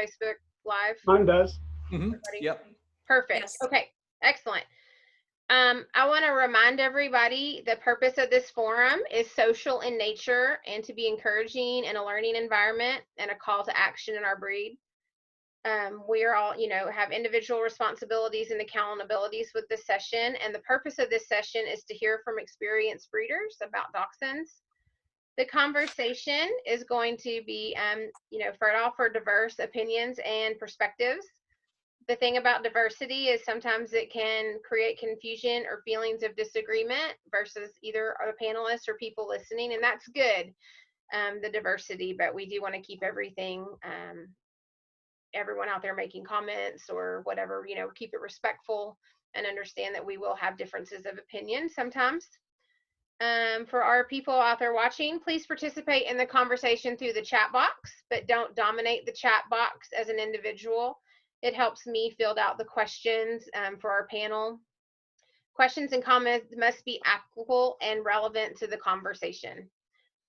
Facebook Live? Mine does. Yep. Perfect. Yes. Okay, excellent. I want to remind everybody the purpose of this forum is social in nature and to be encouraging in a learning environment and a call to action in our breed. We are all, have individual responsibilities and accountabilities with this session. And the purpose of this session is to hear from experienced breeders about dachshunds. The conversation is going to be, fertile for diverse opinions and perspectives. The thing about diversity is sometimes it can create confusion or feelings of disagreement versus either the panelists or people listening, and that's good, the diversity, but we do want to keep everything, everyone out there making comments or whatever, keep it respectful and understand that we will have differences of opinion sometimes. For our people out there watching, please participate in the conversation through the chat box, but don't dominate the chat box as an individual. It helps me fill out the questions for our panel. Questions and comments must be applicable and relevant to the conversation.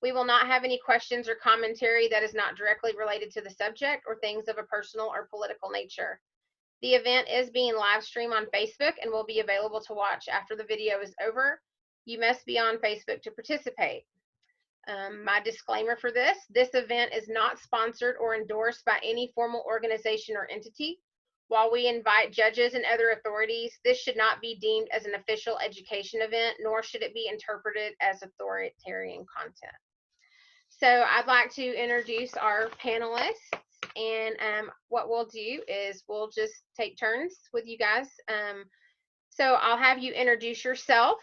We will not have any questions or commentary that is not directly related to the subject or things of a personal or political nature. The event is being live streamed on Facebook and will be available to watch after the video is over. You must be on Facebook to participate. My disclaimer for this event is not sponsored or endorsed by any formal organization or entity. While we invite judges and other authorities, this should not be deemed as an official education event, nor should it be interpreted as authoritarian content. So I'd like to introduce our panelists, and what we'll do is we'll just take turns with you guys. So I'll have you introduce yourself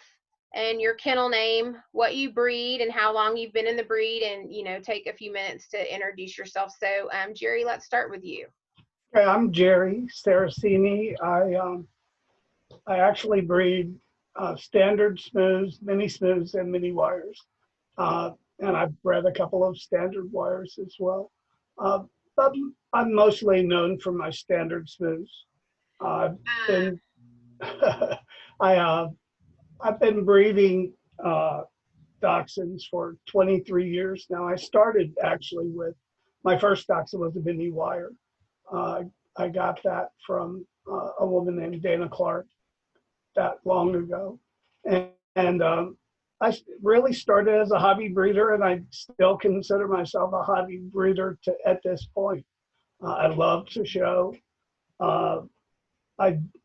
and your kennel name, what you breed, and how long you've been in the breed, and take a few minutes to introduce yourself. So Jerry, let's start with you. Okay, I'm Jerry Saracini. I actually breed standard smooths, mini smooths, and mini wires. And I've bred a couple of standard wires as well. But I'm mostly known for my standard smooths. I've been I've been breeding dachshunds for 23 years now. I started actually with my first dachshund was a mini wire. I got that from a woman named Dana Clark that long ago. And I really started as a hobby breeder, and I still consider myself a hobby breeder at this point. I love to show.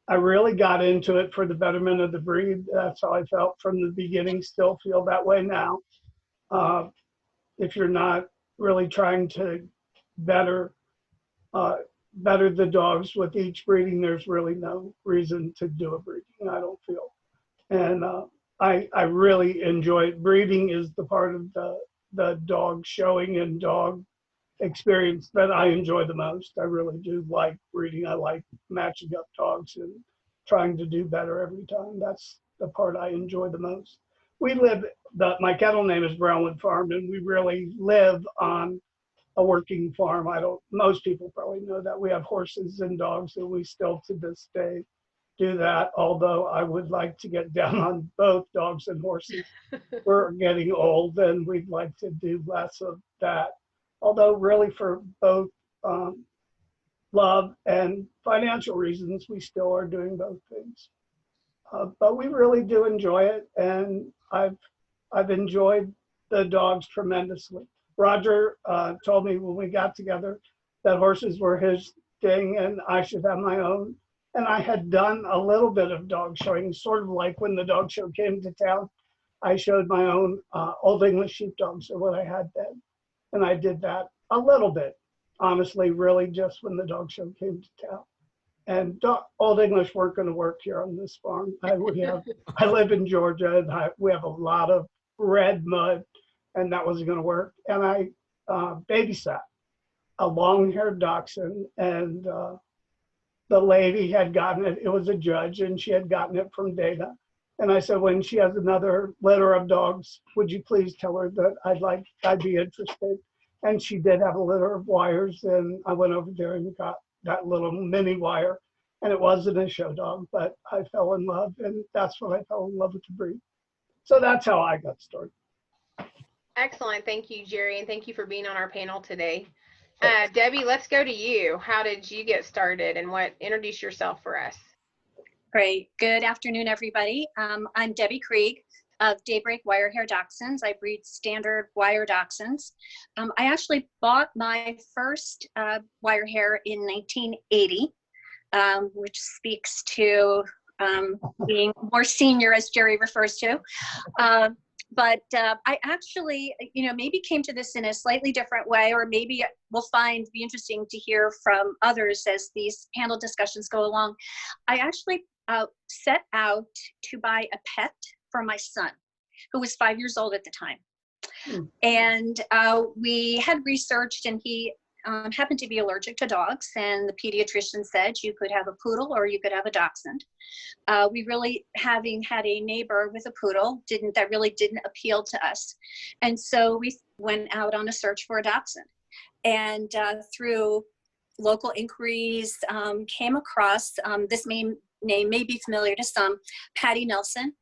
I really got into it for the betterment of the breed. That's how I felt from the beginning, still feel that way now. If you're not really trying to better the dogs with each breeding, there's really no reason to do a breeding, I don't feel. And I really enjoy it. Breeding is the part of the dog showing and dog experience that I enjoy the most. I really do like breeding. I like matching up dogs and trying to do better every time. That's the part I enjoy the most. My kennel name is Brownwood Farm, and we really live on a working farm. Most people probably know that. We have horses and dogs, and we still to this day do that, although I would like to get down on both dogs and horses. We're getting old, and we'd like to do less of that. Although really for both love and financial reasons, we still are doing both things. But we really do enjoy it, and I've enjoyed the dogs tremendously. Roger told me when we got together that horses were his thing and I should have my own. And I had done a little bit of dog showing, sort of like when the dog show came to town. I showed my own Old English sheepdogs, or what I had then. And I did that a little bit, honestly, really just when the dog show came to town. And Old English weren't going to work here on this farm. I live in Georgia, and we have a lot of red mud, and that wasn't going to work. And I babysat a long-haired dachshund, and the lady had gotten it. It was a judge, and she had gotten it from Dana. And I said, when she has another litter of dogs, would you please tell her that I'd be interested? And she did have a litter of wires, and I went over there and got that little mini wire. And it wasn't a show dog, but I fell in love, and that's when I fell in love with the breed. So that's how I got started. Excellent. Thank you, Jerry, and thank you for being on our panel today. Debbie, let's go to you. How did you get started and introduce yourself for us? Great. Good afternoon, everybody. I'm Debbie Krieg of Daybreak Wire Hair Dachshunds. I breed standard wire dachshunds. I actually bought my first wire hair in 1980, which speaks to being more senior, as Jerry refers to. But I actually, maybe came to this in a slightly different way, or maybe be interesting to hear from others as these panel discussions go along. I actually set out to buy a pet for my son, who was 5 years old at the time. And we had researched, and he happened to be allergic to dogs, and the pediatrician said you could have a poodle or you could have a dachshund. We really, having had a neighbor with a poodle, that really didn't appeal to us. And so we went out on a search for a dachshund. And through local inquiries, came across, this name may be familiar to some, Patty Nelson,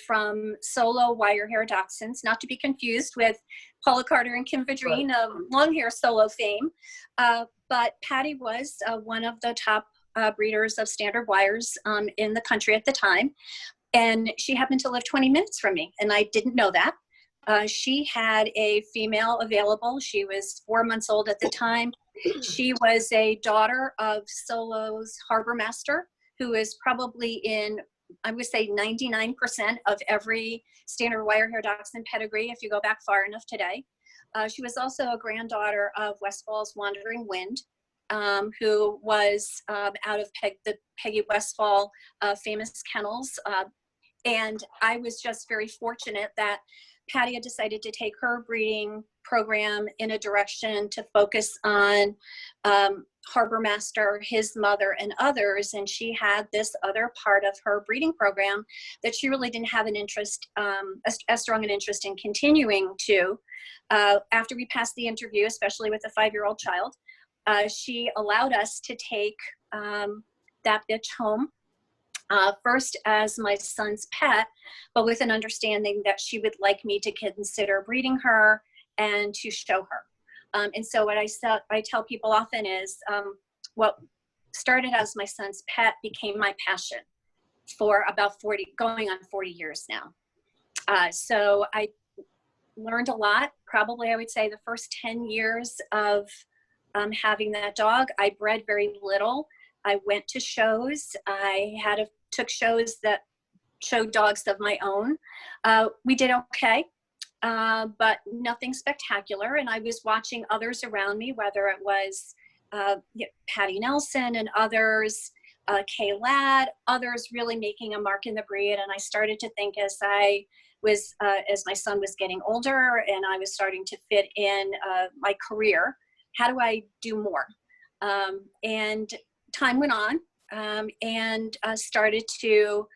from Solo Wire Hair Dachshunds, not to be confused with Paula Carter and Kim Vidrine of long hair solo fame. But Patty was one of the top breeders of standard wires in the country at the time. And she happened to live 20 minutes from me, and I didn't know that. She had a female available. She was 4 months old at the time. She was a daughter of Solo's harbor master, who is probably in, I would say, 99% of every standard wire hair dachshund pedigree if you go back far enough today. She was also a granddaughter of Westfall's Wandering Wind, who was out of the Peggy Westfall famous kennels. And I was just very fortunate that Patty had decided to take her breeding program in a direction to focus on Harbor Master, his mother, and others. And she had this other part of her breeding program that she really didn't have an interest, as strong an interest in continuing to. After we passed the interview, especially with a 5-year-old child, she allowed us to take that bitch home. First as my son's pet, but with an understanding that she would like me to consider breeding her and to show her. And so what I tell people often is what started as my son's pet became my passion for about going on 40 years now. So I learned a lot. Probably I would say the first 10 years of having that dog, I bred very little. I went to shows. I took shows that showed dogs of my own. We did okay, but nothing spectacular. And I was watching others around me, whether it was Patty Nelson and others, Kay Ladd, others really making a mark in the breed. And I started to think as my son was getting older and I was starting to fit in my career, how do I do more? And time went on, and started to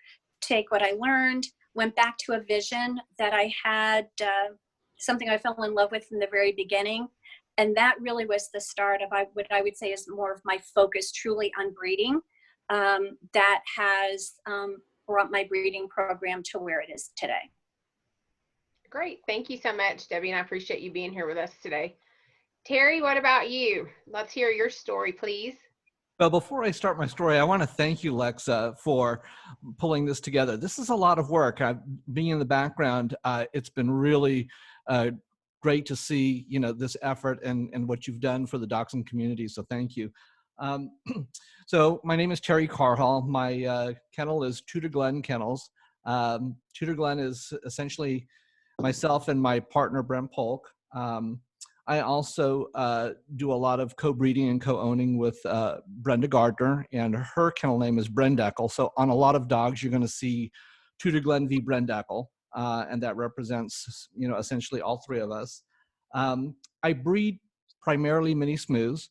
take what I learned, went back to a vision that I had, something I fell in love with from the very beginning. And that really was the start of what I would say is more of my focus truly on breeding, that has brought my breeding program to where it is today. Great. Thank you so much, Debbie, and I appreciate you being here with us today. Terry, what about you? Let's hear your story, please. Well, before I start my story, I want to thank you, Lexa, for pulling this together. This is a lot of work. Being in the background, it's been really great to see, this effort and what you've done for the dachshund community. So thank you. So my name is Terry Carhall. My kennel is Tudor Glen Kennels. Tudor Glen is essentially myself and my partner, Brent Polk. I also do a lot of co-breeding and co-owning with Brenda Gardner, and her kennel name is Brendeckle. So on a lot of dogs, you're going to see Tudor Glen v. Brendeckle, and that represents, essentially all three of us. I breed primarily mini smooths.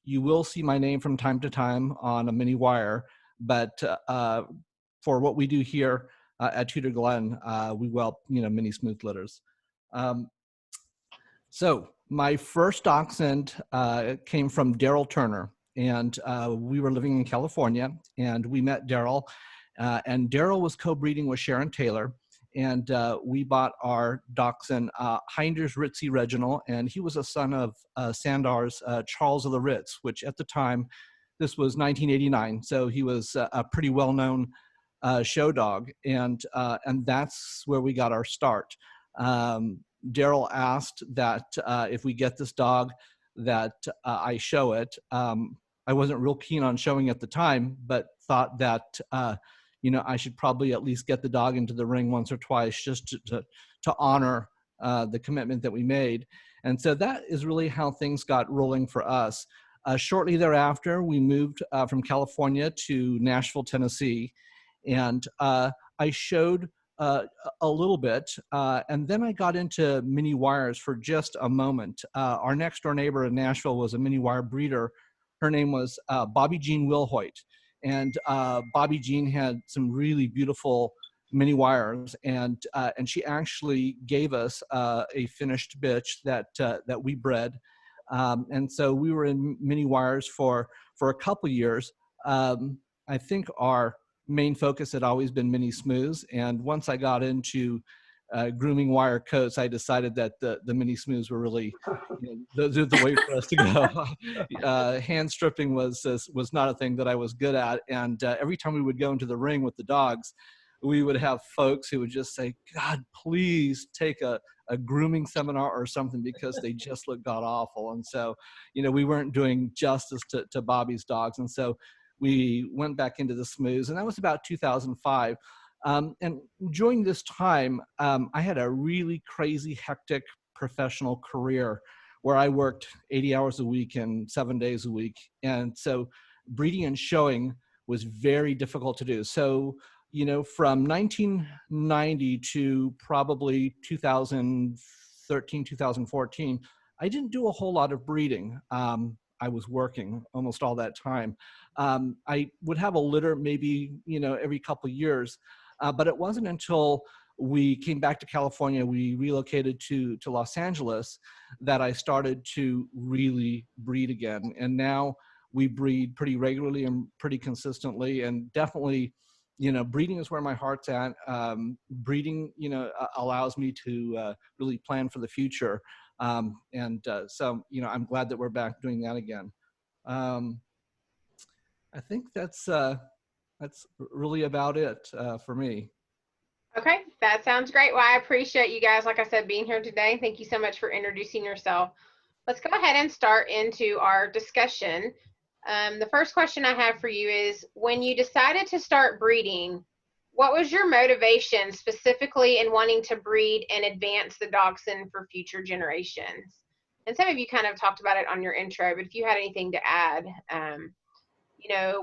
You will see my name from time to time on a mini wire, but for what we do here at Tudor Glen, we whelp, mini smooth litters. So my first dachshund came from Daryl Turner, and we were living in California, and we met Daryl, and Daryl was co-breeding with Sharon Taylor, and we bought our dachshund, Heinrich Ritzy Reginald, and he was a son of Sandar's Charles of the Ritz, which at the time, this was 1989, so he was a pretty well-known show dog, and that's where we got our start. Daryl asked that if we get this dog, that I show it. I wasn't real keen on showing at the time, but thought that I should probably at least get the dog into the ring once or twice just to honor the commitment that we made. And so that is really how things got rolling for us. Shortly thereafter, we moved from California to Nashville, Tennessee, and I showed a little bit, and then I got into mini wires for just a moment. Our next door neighbor in Nashville was a mini wire breeder. Her name was Bobby Jean Wilhoit, and Bobby Jean had some really beautiful mini wires, and she actually gave us a finished bitch that we bred, and so we were in mini wires for a couple years. I think our main focus had always been mini smooths, and once I got into grooming wire coats, I decided that the mini smooths were really, those are the way for us to go. Hand stripping was not a thing that I was good at, and every time we would go into the ring with the dogs, we would have folks who would just say, "God, please take a grooming seminar or something," because they just look god awful. And so, we weren't doing justice to Bobby's dogs, and so we went back into the smooths, and that was about 2005. And during this time, I had a really crazy, hectic professional career where I worked 80 hours a week and 7 days a week. And so breeding and showing was very difficult to do. So, from 1990 to probably 2013, 2014, I didn't do a whole lot of breeding. I was working almost all that time. I would have a litter maybe, every couple of years, but it wasn't until we came back to California, we relocated to Los Angeles, that I started to really breed again. And now we breed pretty regularly and pretty consistently, and definitely, breeding is where my heart's at. Breeding, allows me to really plan for the future. So, I'm glad that we're back doing that again. I think that's really about it for me. Okay, that sounds great. Well, I appreciate you guys, like I said, being here today. Thank you so much for introducing yourself. Let's go ahead and start into our discussion. The first question I have for you is, when you decided to start breeding, what was your motivation specifically in wanting to breed and advance the dachshund for future generations? And some of you kind of talked about it on your intro, but if you had anything to add,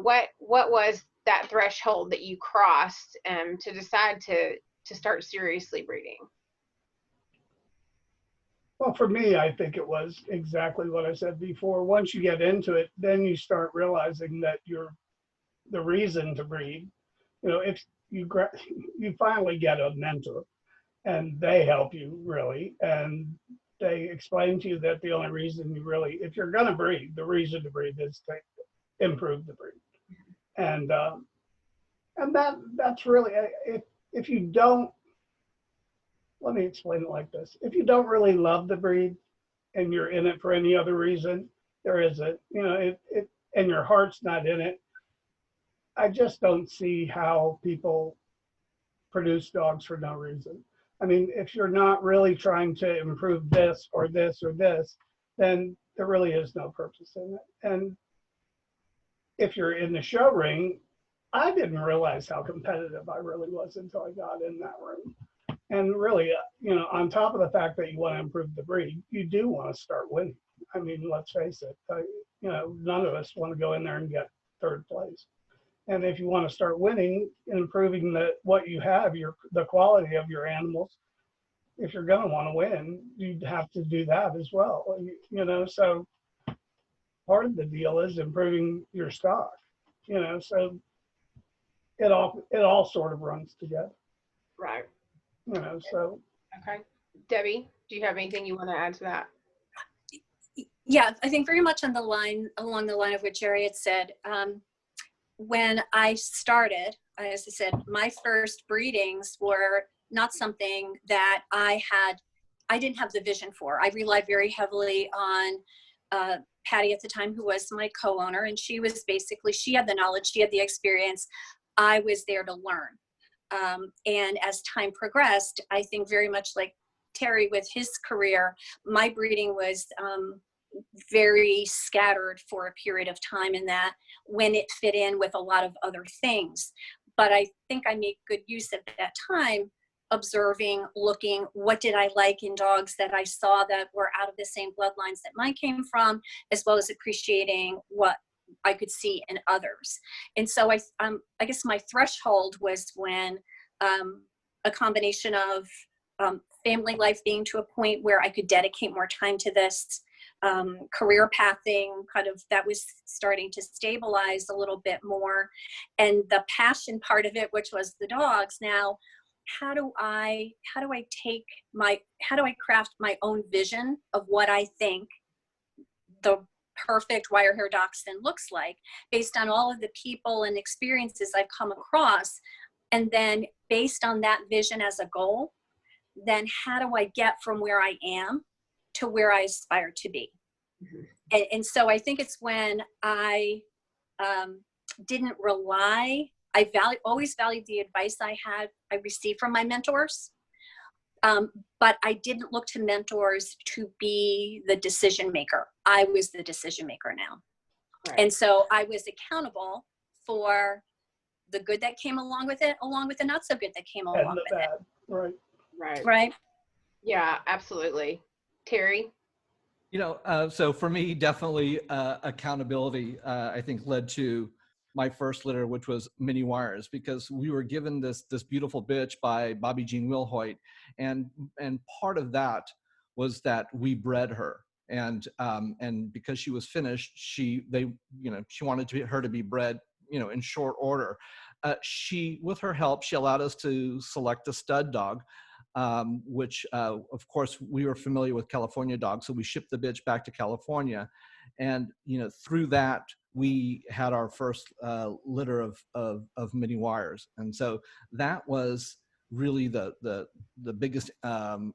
what was that threshold that you crossed to decide to start seriously breeding? Well, for me, I think it was exactly what I said before. Once you get into it, then you start realizing that you're the reason to breed. If you finally get a mentor, and they help you really, and they explain to you that the only reason you really, if you're going to breed, the reason to breed is to improve the breed, and that's really, if you don't, let me explain it like this: if you don't really love the breed and you're in it for any other reason, there is and your heart's not in it, I just don't see how people produce dogs for no reason. I mean, if you're not really trying to improve this or this or this, then there really is no purpose in it. And if you're in the show ring, I didn't realize how competitive I really was until I got in that room. And really, on top of the fact that you want to improve the breed, you do want to start winning. I mean, let's face it, none of us want to go in there and get third place. And if you want to start winning and improving what you have, the quality of your animals, if you're going to want to win, you'd have to do that as well. So part of the deal is improving your stock. So it all sort of runs together. Right. So. Okay. Debbie, do you have anything you want to add to that? Yeah, I think very much along the line of what Jerry had said. When I started, as I said, my first breedings were not something that I didn't have the vision for. I relied very heavily on Patty at the time, who was my co-owner, and she had the knowledge, she had the experience. I was there to learn. And as time progressed, I think very much like Terry with his career, my breeding was very scattered for a period of time, in that when it fit in with a lot of other things. But I think I made good use of that time, observing, looking, what did I like in dogs that I saw that were out of the same bloodlines that mine came from, as well as appreciating what I could see in others. And so I guess my threshold was when a combination of family life being to a point where I could dedicate more time to this, career pathing, kind of, that was starting to stabilize a little bit more, and the passion part of it, which was the dogs. Now, how do I craft my own vision of what I think the perfect wire hair dachshund looks like, based on all of the people and experiences I've come across, and then based on that vision as a goal, then how do I get from where I am to where I aspire to be? Mm-hmm. And so I think it's when I didn't rely, always valued the advice I received from my mentors, but I didn't look to mentors to be the decision maker. I was the decision maker now. Right. And so I was accountable for the good that came along with it, along with the not so good that came along with it. Right. Right. Yeah, absolutely. Terry? So for me, definitely accountability, I think, led to my first litter, which was Mini Wires, because we were given this beautiful bitch by Bobby Jean Wilhoit, and part of that was that we bred her, and because she was finished, she wanted her to be bred, in short order. With her help, she allowed us to select a stud dog, which of course we were familiar with California dogs, so we shipped the bitch back to California, and through that we had our first litter of Mini Wires, and so that was really the biggest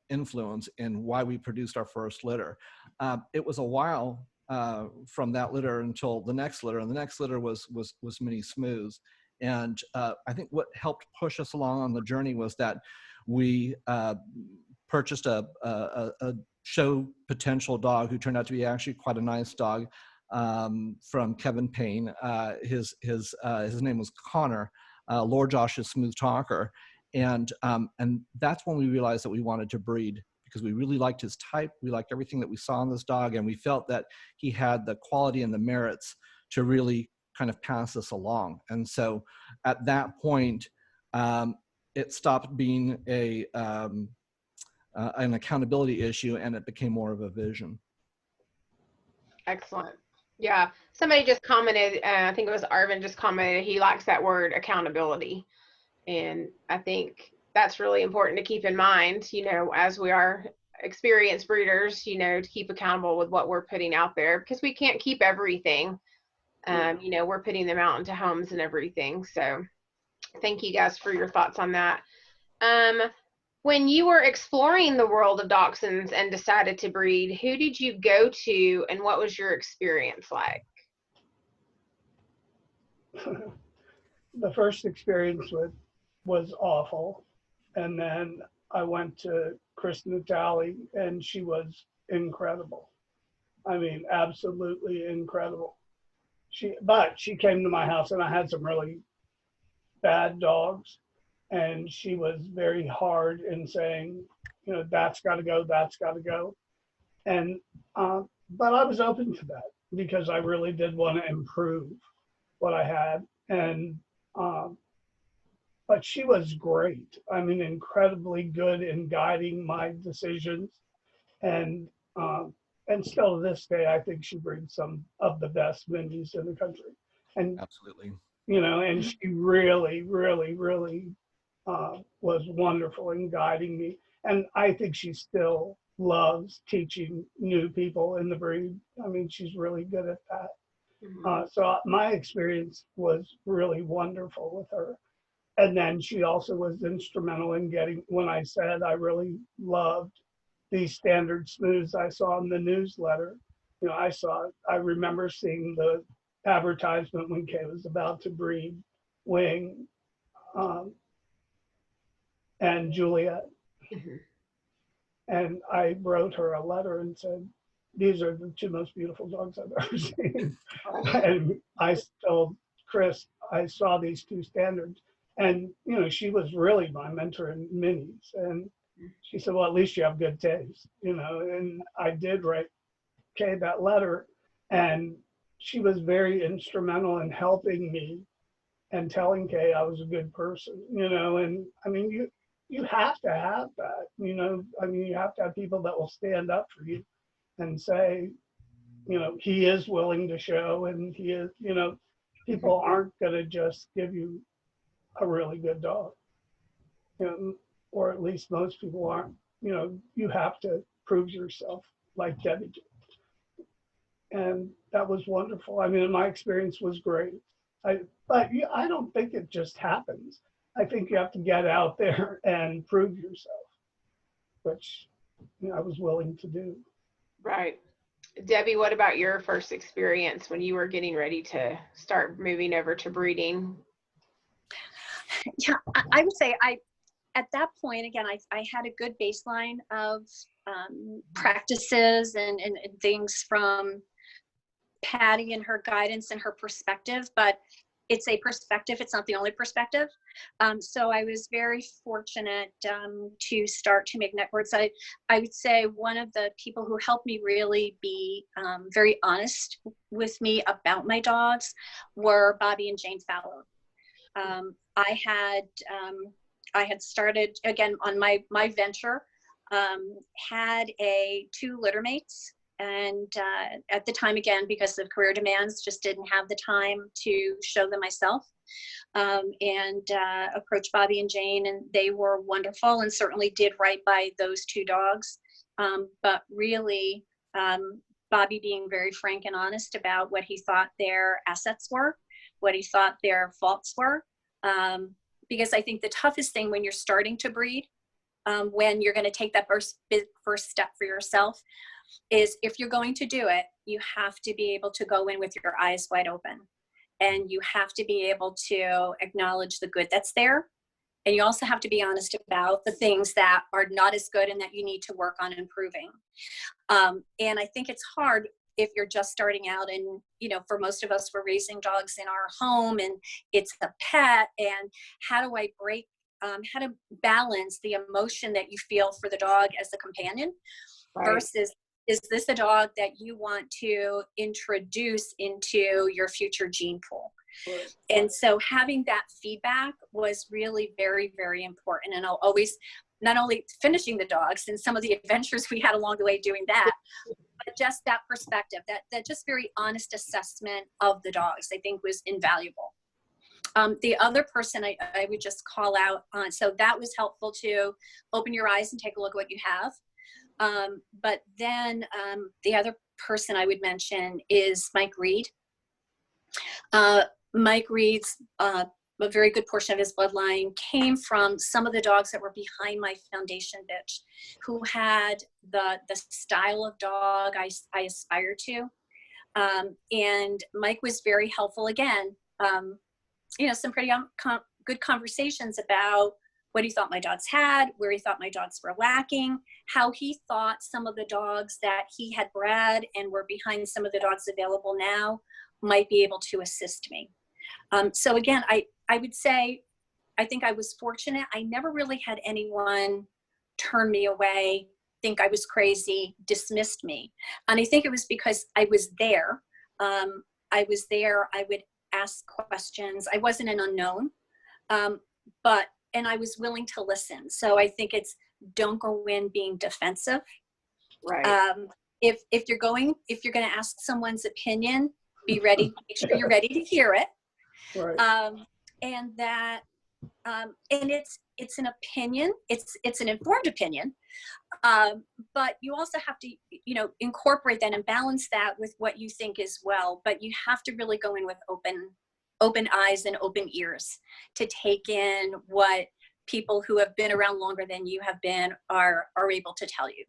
influence in why we produced our first litter. It was a while from that litter until the next litter, and the next litter was Mini Smooths, and I think what helped push us along on the journey was that we purchased a show potential dog who turned out to be actually quite a nice dog, from Kevin Payne. His name was Connor, Lord Josh's smooth talker, and that's when we realized that we wanted to breed, because we really liked his type, we liked everything that we saw in this dog, and we felt that he had the quality and the merits to really kind of pass this along. And so at that point, it stopped being an accountability issue, and it became more of a vision. Excellent. Yeah, somebody just commented, I think it was Arvin just commented, he likes that word accountability. And I think that's really important to keep in mind, as we are experienced breeders, to keep accountable with what we're putting out there, because we can't keep everything. We're putting them out into homes and everything. So thank you guys for your thoughts on that. When you were exploring the world of dachshunds and decided to breed, who did you go to, and what was your experience like? The first experience was awful, and then I went to Chris Natali, and she was incredible. I mean, absolutely incredible. But she came to my house, and I had some really bad dogs, and she was very hard in saying, that's got to go, that's got to go. And but I was open to that, because I really did want to improve what I had. And but she was great. I mean, incredibly good in guiding my decisions, and still to this day, I think she breeds some of the best minis in the country. And absolutely, and she really, really, really was wonderful in guiding me. And I think she still loves teaching new people in the breed. I mean, she's really good at that. So my experience was really wonderful with her. And then she also was instrumental in getting, when I said I really loved these standard smooths I saw in the newsletter. You know, I remember seeing the advertisement when Kay was about to breed Wing and Juliet. Mhm. And I wrote her a letter and said, these are the two most beautiful dogs I've ever seen. And I told Chris, I saw these two standards. And, you know, she was really my mentor in minis. And she said, well, at least you have good taste, you know. And I did write Kay that letter. And she was very instrumental in helping me and telling Kay I was a good person, you know. And I mean, you have to have that, you know. I mean, you have to have people that will stand up for you and say, you know, he is willing to show, and he is, you know, people aren't going to just give you a really good dog, you know, or at least most people aren't. You know, you have to prove yourself, like Debbie did. And that was wonderful. I mean, my experience was great. But I don't think it just happens. I think you have to get out there and prove yourself, which, you know, I was willing to do. Right. Debbie, what about your first experience when you were getting ready to start moving over to breeding? Yeah, I would say at that point, again, I had a good baseline of practices and things from Patty and her guidance and her perspective, but it's a perspective. It's not the only perspective. So I was very fortunate to start to make networks. I would say one of the people who helped me really be very honest with me about my dogs were Bobby and Jane Fallow. I had started again on my venture, had two litter mates. And at the time, again, because of career demands, just didn't have the time to show them myself. And approached Bobby and Jane, and they were wonderful and certainly did right by those two dogs. But really, Bobby being very frank and honest about what he thought their assets were, what he thought their faults were. Because I think the toughest thing when you're starting to breed, when you're going to take that first step for yourself, is if you're going to do it, you have to be able to go in with your eyes wide open, and you have to be able to acknowledge the good that's there. And you also have to be honest about the things that are not as good and that you need to work on improving. And I think it's hard if you're just starting out, and, you know, for most of us, we're raising dogs in our home and it's a pet, and how do I how to balance the emotion that you feel for the dog as a companion versus, is this a dog that you want to introduce into your future gene pool? Right. And so having that feedback was really very, very important. And I'll always, not only finishing the dogs and some of the adventures we had along the way doing that, but just that perspective, that just very honest assessment of the dogs, I think was invaluable. The other person I would just call out on, so that was helpful to open your eyes and take a look at what you have. But then the other person I would mention is Mike Reed. Mike Reed's, a very good portion of his bloodline came from some of the dogs that were behind my foundation bitch, who had the style of dog I aspired to. And Mike was very helpful again. You know, some pretty good conversations about what he thought my dogs had, where he thought my dogs were lacking, how he thought some of the dogs that he had bred and were behind some of the dogs available now might be able to assist me. So again, I would say, I think I was fortunate. I never really had anyone turn me away, think I was crazy, dismissed me. And I think it was because I was there. I would ask questions. I wasn't an unknown, and I was willing to listen. So I think it's, don't go in being defensive. Right. If you're going to ask someone's opinion, be ready, make sure you're ready to hear it. Right. And that, and it's an opinion, it's an informed opinion. But you also have to, you know, incorporate that and balance that with what you think is well, but you have to really go in with open eyes and open ears to take in what people who have been around longer than you have been are able to tell you.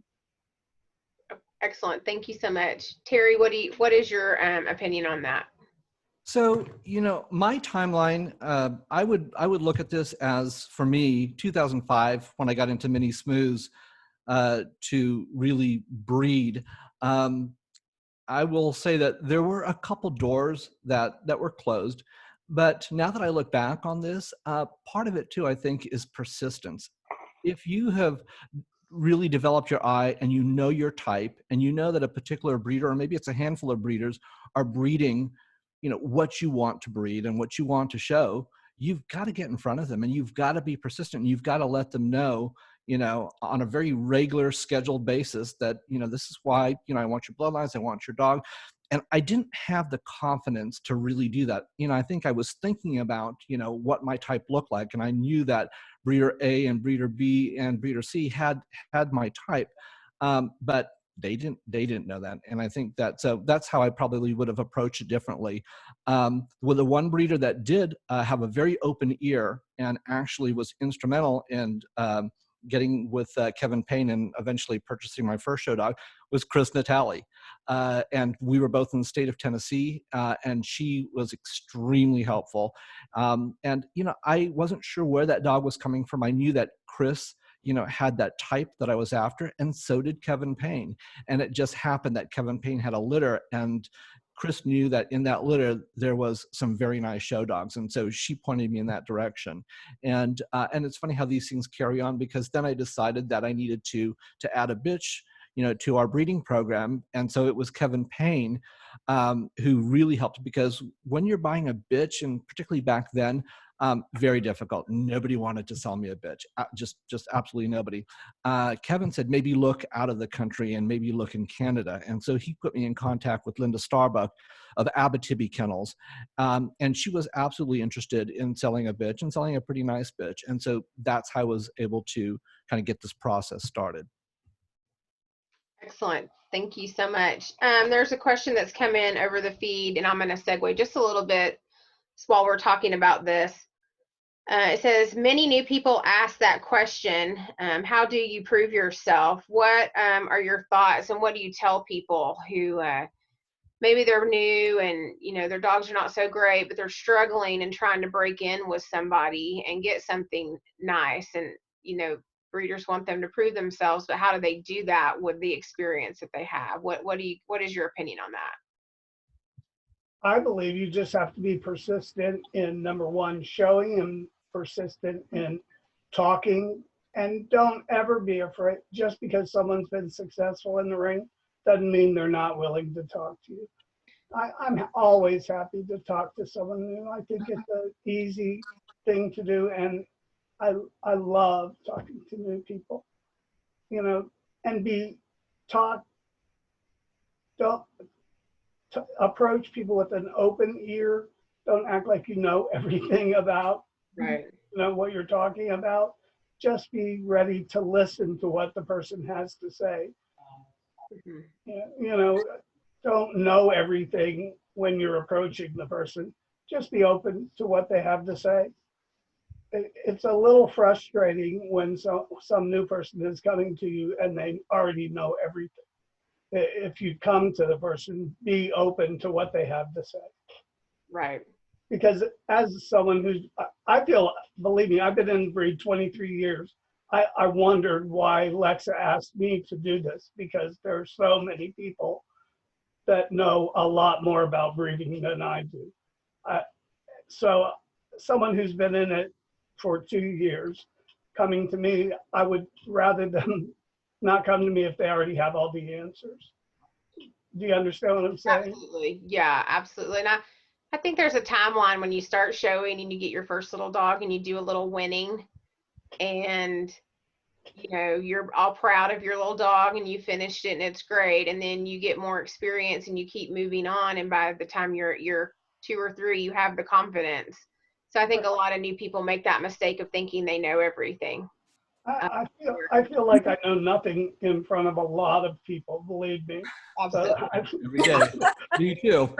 Excellent. Thank you so much. Terry, what is your opinion on that? So, my timeline, I would look at this as, for me, 2005, when I got into mini smooths to really breed. I will say that there were a couple doors that were closed, but now that I look back on this, part of it too, I think, is persistence. If you have really developed your eye and you know your type and you know that a particular breeder, or maybe it's a handful of breeders, are breeding, what you want to breed and what you want to show, you've got to get in front of them and you've got to be persistent. You've got to let them know, on a very regular scheduled basis that, this is why, I want your bloodlines, I want your dog. And I didn't have the confidence to really do that. I think I was thinking about, what my type looked like. And I knew that breeder A and breeder B and breeder C had my type. But they didn't know that. And I think that's how I probably would have approached it differently. With the one breeder that did have a very open ear and actually was instrumental in getting with Kevin Payne and eventually purchasing my first show dog was Chris Natale. And we were both in the state of Tennessee, and she was extremely helpful. And, I wasn't sure where that dog was coming from. I knew that Chris, had that type that I was after, and so did Kevin Payne. And it just happened that Kevin Payne had a litter, and Chris knew that in that litter there was some very nice show dogs, and so she pointed me in that direction. And it's funny how these things carry on, because then I decided that I needed to add a bitch, to our breeding program, and so it was Kevin Payne who really helped, because when you're buying a bitch, and particularly back then, very difficult. Nobody wanted to sell me a bitch. Just absolutely nobody. Kevin said, maybe look out of the country and maybe look in Canada. And so he put me in contact with Linda Starbuck of Abitibi Kennels. And she was absolutely interested in selling a bitch, and selling a pretty nice bitch. And so that's how I was able to kind of get this process started. Excellent. Thank you so much. There's a question that's come in over the feed, and I'm going to segue just a little bit while we're talking about this. It says, many new people ask that question. How do you prove yourself? What are your thoughts, and what do you tell people who maybe they're new and, their dogs are not so great, but they're struggling and trying to break in with somebody and get something nice, and, breeders want them to prove themselves, but how do they do that with the experience that they have? What is your opinion on that? I believe you just have to be persistent in, number one, showing, and persistent in talking, and don't ever be afraid. Just because someone's been successful in the ring doesn't mean they're not willing to talk to you. I'm always happy to talk to someone new. I think it's an easy thing to do, and I love talking to new people, and be taught. Don't approach people with an open ear. Don't act like you know everything about what you're talking about. Just be ready to listen to what the person has to say. Don't know everything when you're approaching the person. Just be open to what they have to say. It's a little frustrating when some new person is coming to you and they already know everything. If you come to the person, be open to what they have to say. Right. Because as someone I feel, believe me, I've been in the breed 23 years. I wondered why Lexa asked me to do this, because there are so many people that know a lot more about breeding than I do. So someone who's been in it for 2 years coming to me, I would rather them not come to me if they already have all the answers. Do you understand what I'm saying? Absolutely. Yeah, absolutely. And I think there's a timeline when you start showing and you get your first little dog and you do a little winning, and you're all proud of your little dog and you finished it and it's great, and then you get more experience and you keep moving on, and by the time you're 2 or 3, you have the confidence. So I think a lot of new people make that mistake of thinking they know everything. I feel like I know nothing in front of a lot of people, believe me. Absolutely. Every day. Me too.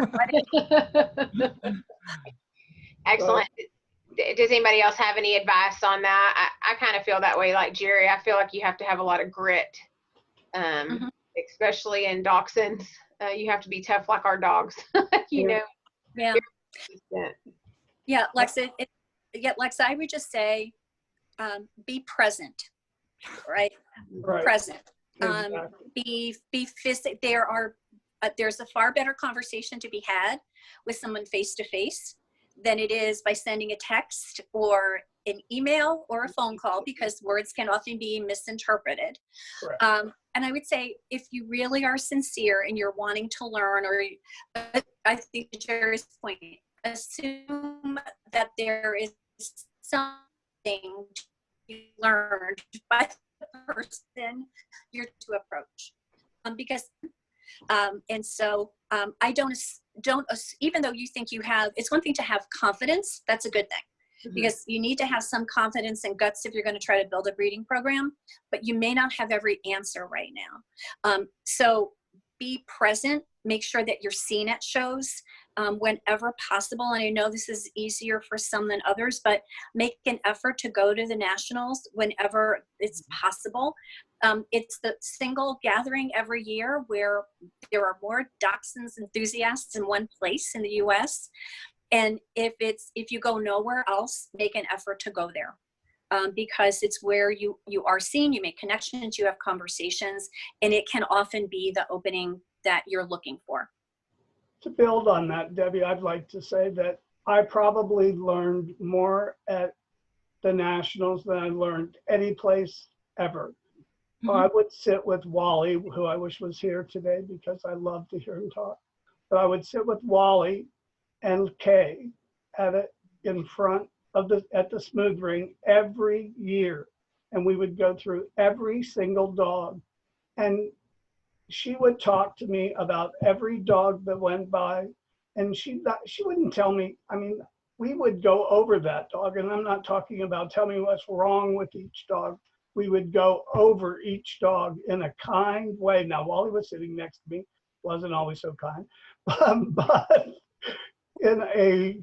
does anybody else have any advice on that? I kind of feel that way, like Jerry. I feel like you have to have a lot of grit, Mhm. especially in dachshunds. You have to be tough like our dogs, you know. Yeah. Persistent. Yeah, Lexa, Lexa, I would just say, be present, right? Right. Present. Exactly. Be physical. There's a far better conversation to be had with someone face to face than it is by sending a text or an email or a phone call, because words can often be misinterpreted. Correct. And I would say, if you really are sincere and you're wanting to learn, or I think to Jerry's point, assume that there is something to be learned by the person you're to approach. Because and so I don't even though you think you have, it's one thing to have confidence. That's a good thing. Because you need to have some confidence and guts if you're going to try to build a breeding program, but you may not have every answer right now. So be present, make sure that you're seen at shows whenever possible. And I know this is easier for some than others, but make an effort to go to the nationals whenever it's possible. It's the single gathering every year where there are more dachshunds enthusiasts in one place in the US. And if you go nowhere else, make an effort to go there, because it's where you are seen, you make connections, you have conversations, and it can often be the opening that you're looking for. To build on that, Debbie, I'd like to say that I probably learned more at the Nationals than I learned any place ever. I would sit with Wally, who I wish was here today because I love to hear him talk. But I would sit with Wally and Kay in front of at the smooth ring every year, and we would go through every single dog, and she would talk to me about every dog that went by, and she wouldn't tell me. I mean, we would go over that dog, and I'm not talking about tell me what's wrong with each dog. We would go over each dog in a kind way. Now, Wally was sitting next to me, wasn't always so kind, but in a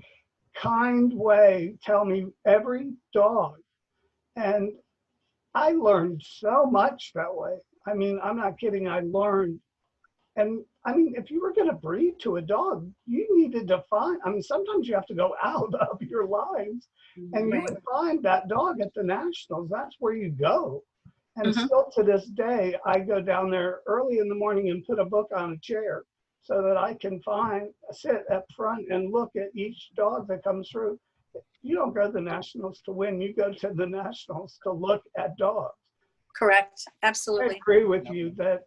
kind way, tell me every dog. And I learned so much that way. I mean, I'm not kidding. I learned. And I mean, if you were going to breed to a dog, you needed to find, I mean, sometimes you have to go out of your lives and you would find that dog at the Nationals. That's where you go. And still to this day, I go down there early in the morning and put a book on a chair so that I can sit up front and look at each dog that comes through. You don't go to the Nationals to win. You go to the Nationals to look at dogs. Correct. I Absolutely. agree with you that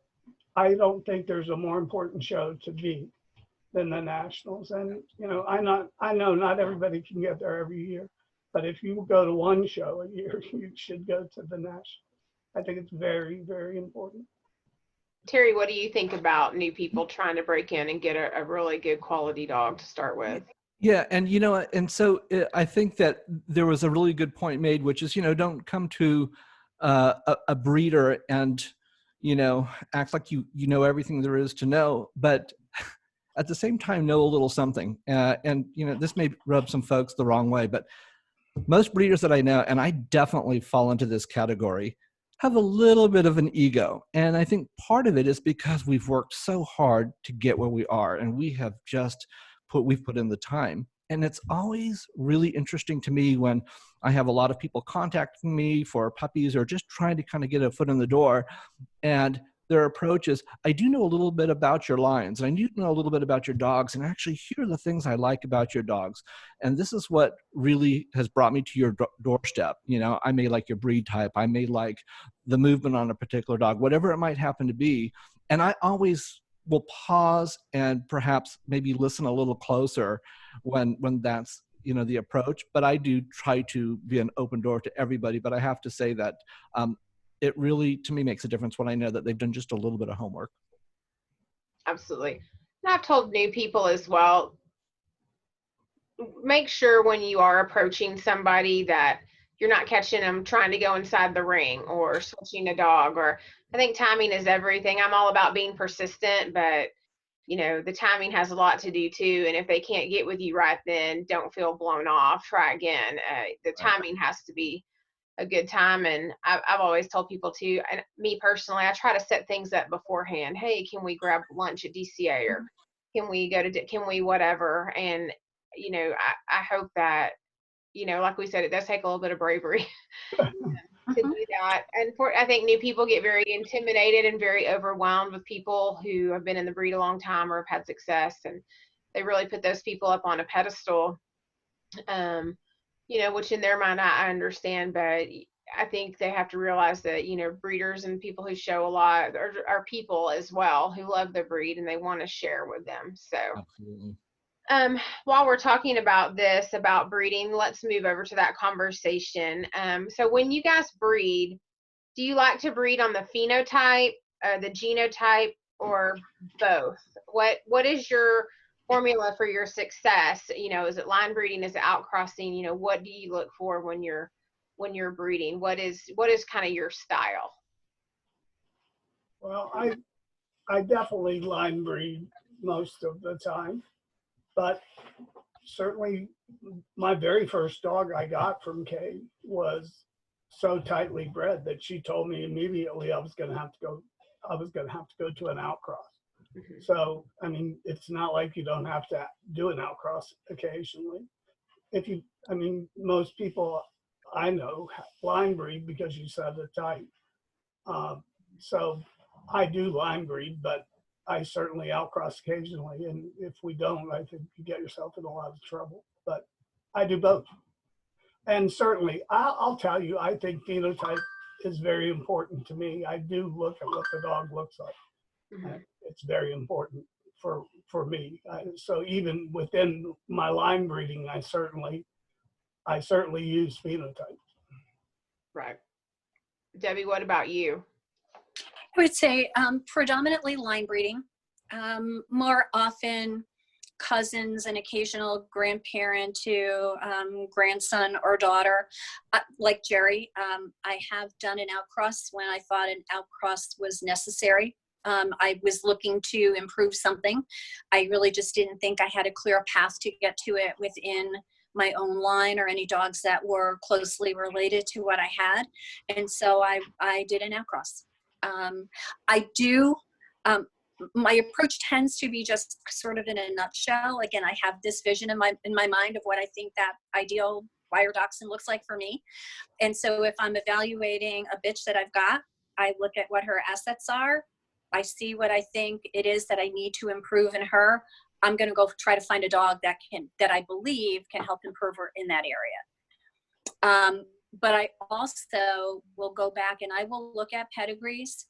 I don't think there's a more important show to be than the Nationals. And, you know, I know not everybody can get there every year, but if you go to one show a year, you should go to the Nationals. I think it's very, very important. Terry, what do you think about new people trying to break in and get a really good quality dog to start with? Yeah, and you know, and so I think that there was a really good point made, which is, you know, don't come to a breeder and, you know, act like you know everything there is to know, but at the same time know a little something. And you know, this may rub some folks the wrong way, but most breeders that I know, and I definitely fall into this category, have a little bit of an ego. And I think part of it is because we've worked so hard to get where we are, and we have just we've put in the time. And it's always really interesting to me when I have a lot of people contacting me for puppies or just trying to kind of get a foot in the door. And their approach is, I do know a little bit about your lines, and I do know a little bit about your dogs, and actually here are the things I like about your dogs. And this is what really has brought me to your doorstep. You know, I may like your breed type, I may like the movement on a particular dog, whatever it might happen to be. And I always will pause and perhaps maybe listen a little closer when that's, you know, the approach. But I do try to be an open door to everybody. But I have to say that it really, to me, makes a difference when I know that they've done just a little bit of homework. Absolutely. And I've told new people as well, make sure when you are approaching somebody that you're not catching them trying to go inside the ring or switching a dog. Or I think timing is everything. I'm all about being persistent, but the timing has a lot to do too. And if they can't get with you right then, don't feel blown off. Try again. The timing has to be a good time. And I've always told people too, and me personally, I try to set things up beforehand. Hey, can we grab lunch at DCA, or can we go to, can we whatever? And, I hope that, like we said, it does take a little bit of bravery to do that. And I think new people get very intimidated and very overwhelmed with people who have been in the breed a long time or have had success, and they really put those people up on a pedestal. Which in their mind I understand, but I think they have to realize that, breeders and people who show a lot are people as well who love the breed and they want to share with them. So Absolutely. while we're talking about this, about breeding, let's move over to that conversation. So when you guys breed, do you like to breed on the phenotype, the genotype, or both? What is your formula for your success? Is it line breeding? Is it outcrossing? What do you look for when you're breeding? What is kind of your style? Well, I definitely line breed most of the time, but certainly my very first dog I got from Kay was so tightly bred that she told me immediately I was going to have to go to an outcross. So, I mean, it's not like you don't have to do an outcross occasionally. Most people I know line breed because you said the type. So I do line breed, but I certainly outcross occasionally. And if we don't, I think you get yourself in a lot of trouble. But I do both. And certainly, I'll tell you, I think phenotype is very important to me. I do look at what the dog looks like. It's very important for me. So even within my line breeding, I certainly use phenotype. Right. Debbie, what about you? I would say predominantly line breeding, more often cousins, an occasional grandparent to grandson or daughter. Like Jerry, I have done an outcross when I thought an outcross was necessary. I was looking to improve something. I really just didn't think I had a clear path to get to it within my own line or any dogs that were closely related to what I had. And so I did an outcross. My approach tends to be just sort of in a nutshell. Again, I have this vision in my mind of what I think that ideal wire dachshund looks like for me. And so if I'm evaluating a bitch that I've got, I look at what her assets are. I see what I think it is that I need to improve in her. I'm going to go try to find a dog that I believe can help improve her in that area. But I also will go back and I will look at pedigrees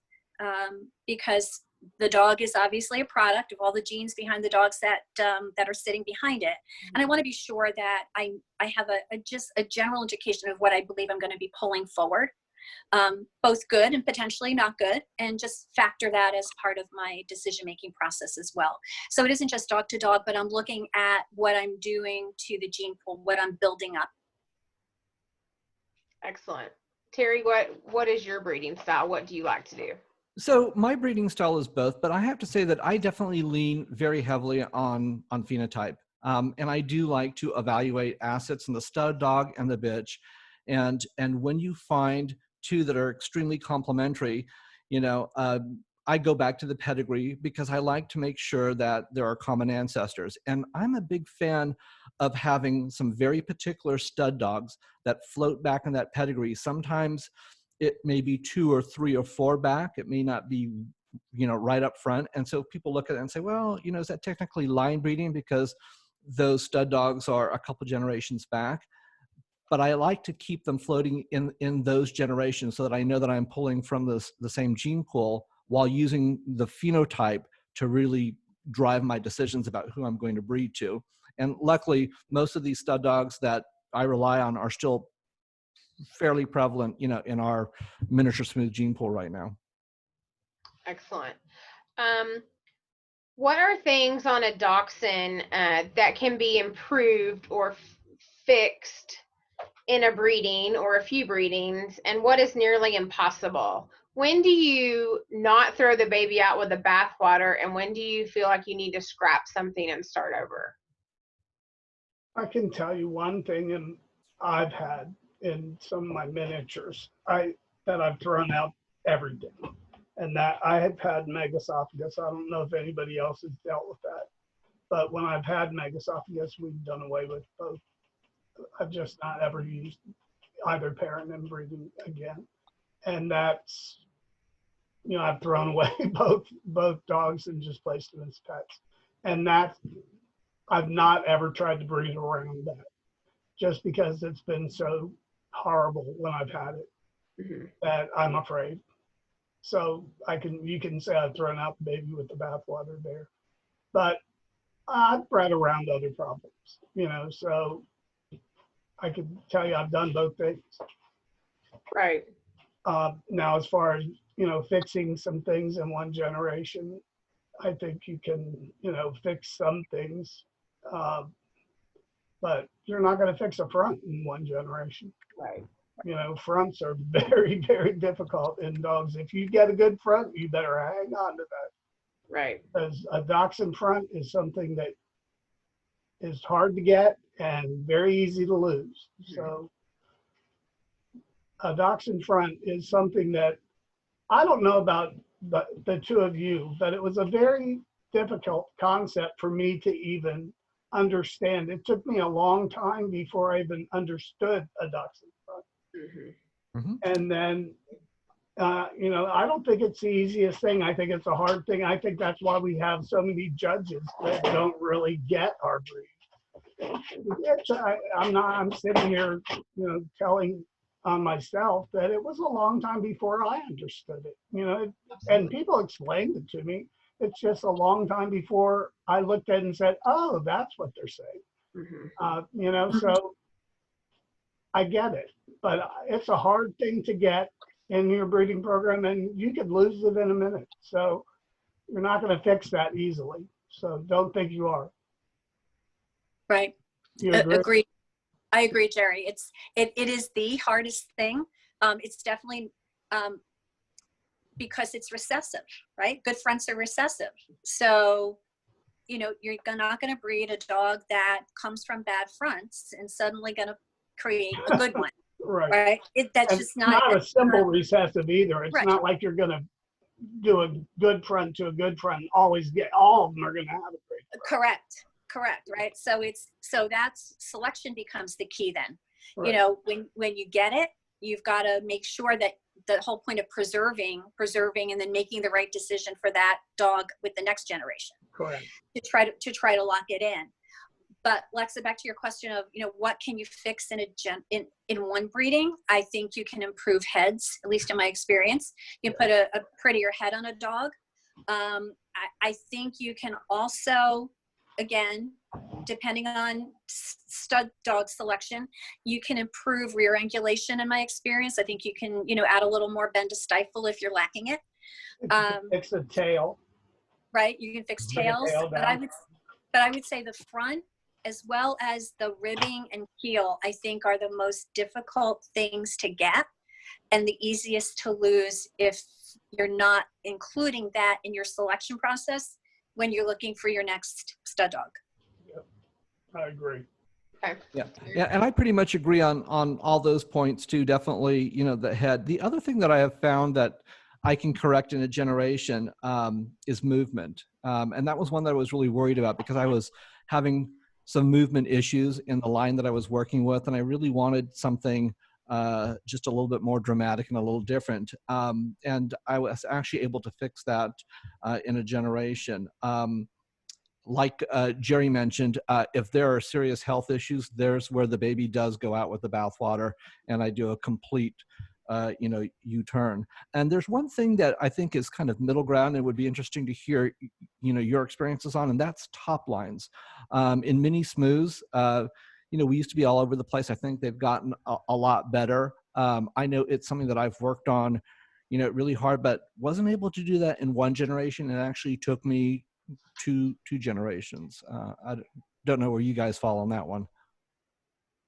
because the dog is obviously a product of all the genes behind the dogs that are sitting behind it. And I want to be sure that I have just a general indication of what I believe I'm going to be pulling forward, both good and potentially not good, and just factor that as part of my decision-making process as well. So it isn't just dog to dog, but I'm looking at what I'm doing to the gene pool, what I'm building up. Excellent. Terry, what is your breeding style? What do you like to do? So my breeding style is both, but I have to say that I definitely lean very heavily on phenotype. And I do like to evaluate assets in the stud dog and the bitch. And when you find two that are extremely complementary, I go back to the pedigree because I like to make sure that there are common ancestors. And I'm a big fan of having some very particular stud dogs that float back in that pedigree. Sometimes it may be 2 or 3 or 4 back. It may not be, right up front. And so people look at it and say, well, is that technically line breeding because those stud dogs are a couple generations back? But I like to keep them floating in those generations so that I know that I'm pulling from the same gene pool while using the phenotype to really drive my decisions about who I'm going to breed to. And luckily, most of these stud dogs that I rely on are still fairly prevalent, in our miniature smooth gene pool right now. Excellent. What are things on a dachshund that can be improved or fixed in a breeding or a few breedings, and what is nearly impossible? when do you not throw the baby out with the bathwater, and when do you feel like you need to scrap something and start over? I can tell you one thing, and I've had in some of my miniatures, that I've thrown out everything, and that I have had megasophagus. I don't know if anybody else has dealt with that, but when I've had megasophagus, we've done away with both. I've just not ever used either parent inbreeding again, and that's, I've thrown away both dogs and just placed them as pets, and that I've not ever tried to breed around that, just because it's been so horrible when I've had it Mhm. that I'm afraid. So you can say I've thrown out the baby with the bathwater there, but I've bred around other problems, so I can tell you I've done both things. Right. Now, as far as, fixing some things in one generation, I think you can, fix some things, but you're not going to fix a front in one generation. Right. Fronts are very, very difficult in dogs. If you get a good front, you better hang on to that, Right. because a dachshund front is something that is hard to get and very easy to lose. So a dachshund front is something that I don't know about the two of you, but it was a very difficult concept for me to even understand. It took me a long time before I even understood a dachshund front. Mm-hmm. Mm-hmm. And then, I don't think it's the easiest thing. I think it's a hard thing. I think that's why we have so many judges that don't really get our breed. I'm sitting here, telling on myself that it was a long time before I understood it, and people explained it to me. It's just a long time before I looked at it and said, oh, that's what they're saying. So I get it, but it's a hard thing to get in your breeding program, and you could lose it in a minute. So you're not going to fix that easily. So don't think you are. Right. You agree? Agree. I agree, Jerry. It is the hardest thing. It's definitely because it's recessive, right? Good fronts are recessive. So, you're not going to breed a dog that comes from bad fronts and suddenly going to create a good one, Right. right? That's And just not a simple recessive either. It's right. not like you're going to do a good front to a good front. Always get all of them are going to have a great front. Correct. Right. So that's selection becomes the key then. Right. When you get it, you've got to make sure that the whole point of preserving and then making the right decision for that dog with the next generation. Correct. To try to lock it in. But Lexa, back to your question of, what can you fix in one breeding? I think you can improve heads, at least in my experience. You can put a prettier head on a dog. I think you can also, again, depending on stud dog selection, you can improve rear angulation in my experience. I think you can, add a little more bend to stifle if you're lacking it. Fix the tail. Right, you can fix Bring a tails, tail but down. I would say the front as well as the ribbing and heel, I think are the most difficult things to get and the easiest to lose if you're not including that in your selection process when you're looking for your next stud dog. Yep. I agree. Okay. Yeah, and I pretty much agree on all those points too. Definitely, the head. The other thing that I have found that I can correct in a generation is movement, and that was one that I was really worried about because I was having some movement issues in the line that I was working with, and I really wanted something just a little bit more dramatic and a little different. And I was actually able to fix that in a generation. Like Jerry mentioned, if there are serious health issues, there's where the baby does go out with the bathwater, and I do a complete, U-turn. And there's one thing that I think is kind of middle ground and would be interesting to hear, your experiences on, and that's top lines. In mini smooths, we used to be all over the place. I think they've gotten a lot better. I know it's something that I've worked on, really hard, but wasn't able to do that in one generation. It actually took me two generations. I don't know where you guys fall on that one.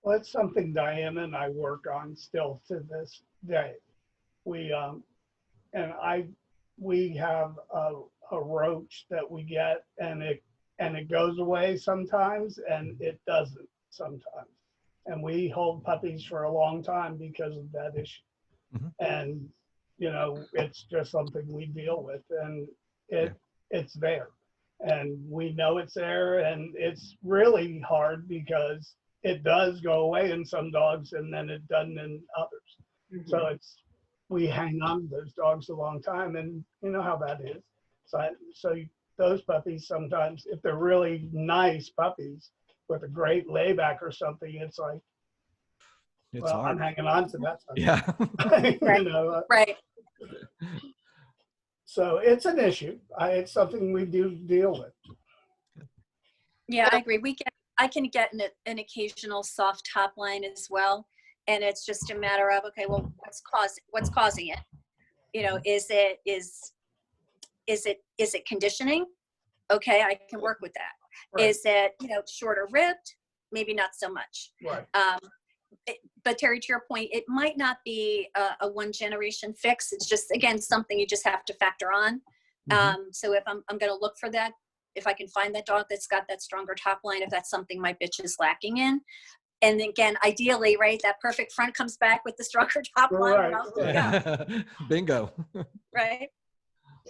Well, it's something Diana and I work on still to this day. We we have a roach that we get, and it goes away sometimes, and it doesn't sometimes. And we hold puppies for a long time because of that issue. Mhm. And, you know, it's just something we deal with, and it's there. And we know it's there, and it's really hard because it does go away in some dogs and then it doesn't in others. Mhm. So we hang on to those dogs a long time, and you know how that is. So those puppies sometimes, if they're really nice puppies with a great layback or something, it's like, It's well, hard. I'm hanging on to that puppy. Yeah. You know, Right. so it's an issue. It's something we do deal with. Yeah, I agree. I can get an occasional soft top line as well. And it's just a matter of, okay, well, what's causing it? You know, is it conditioning? Okay, I can work with that. Right. Is it, you know, shorter ribbed? Maybe not so much. Right. But Terry, to your point, it might not be a one generation fix. It's just, again, something you just have to factor on. So if I'm going to look for that, if I can find that dog that's got that stronger top line, if that's something my bitch is lacking in. And again, ideally, right, that perfect front comes back with the stronger top line. Right. And off we go, Bingo. right?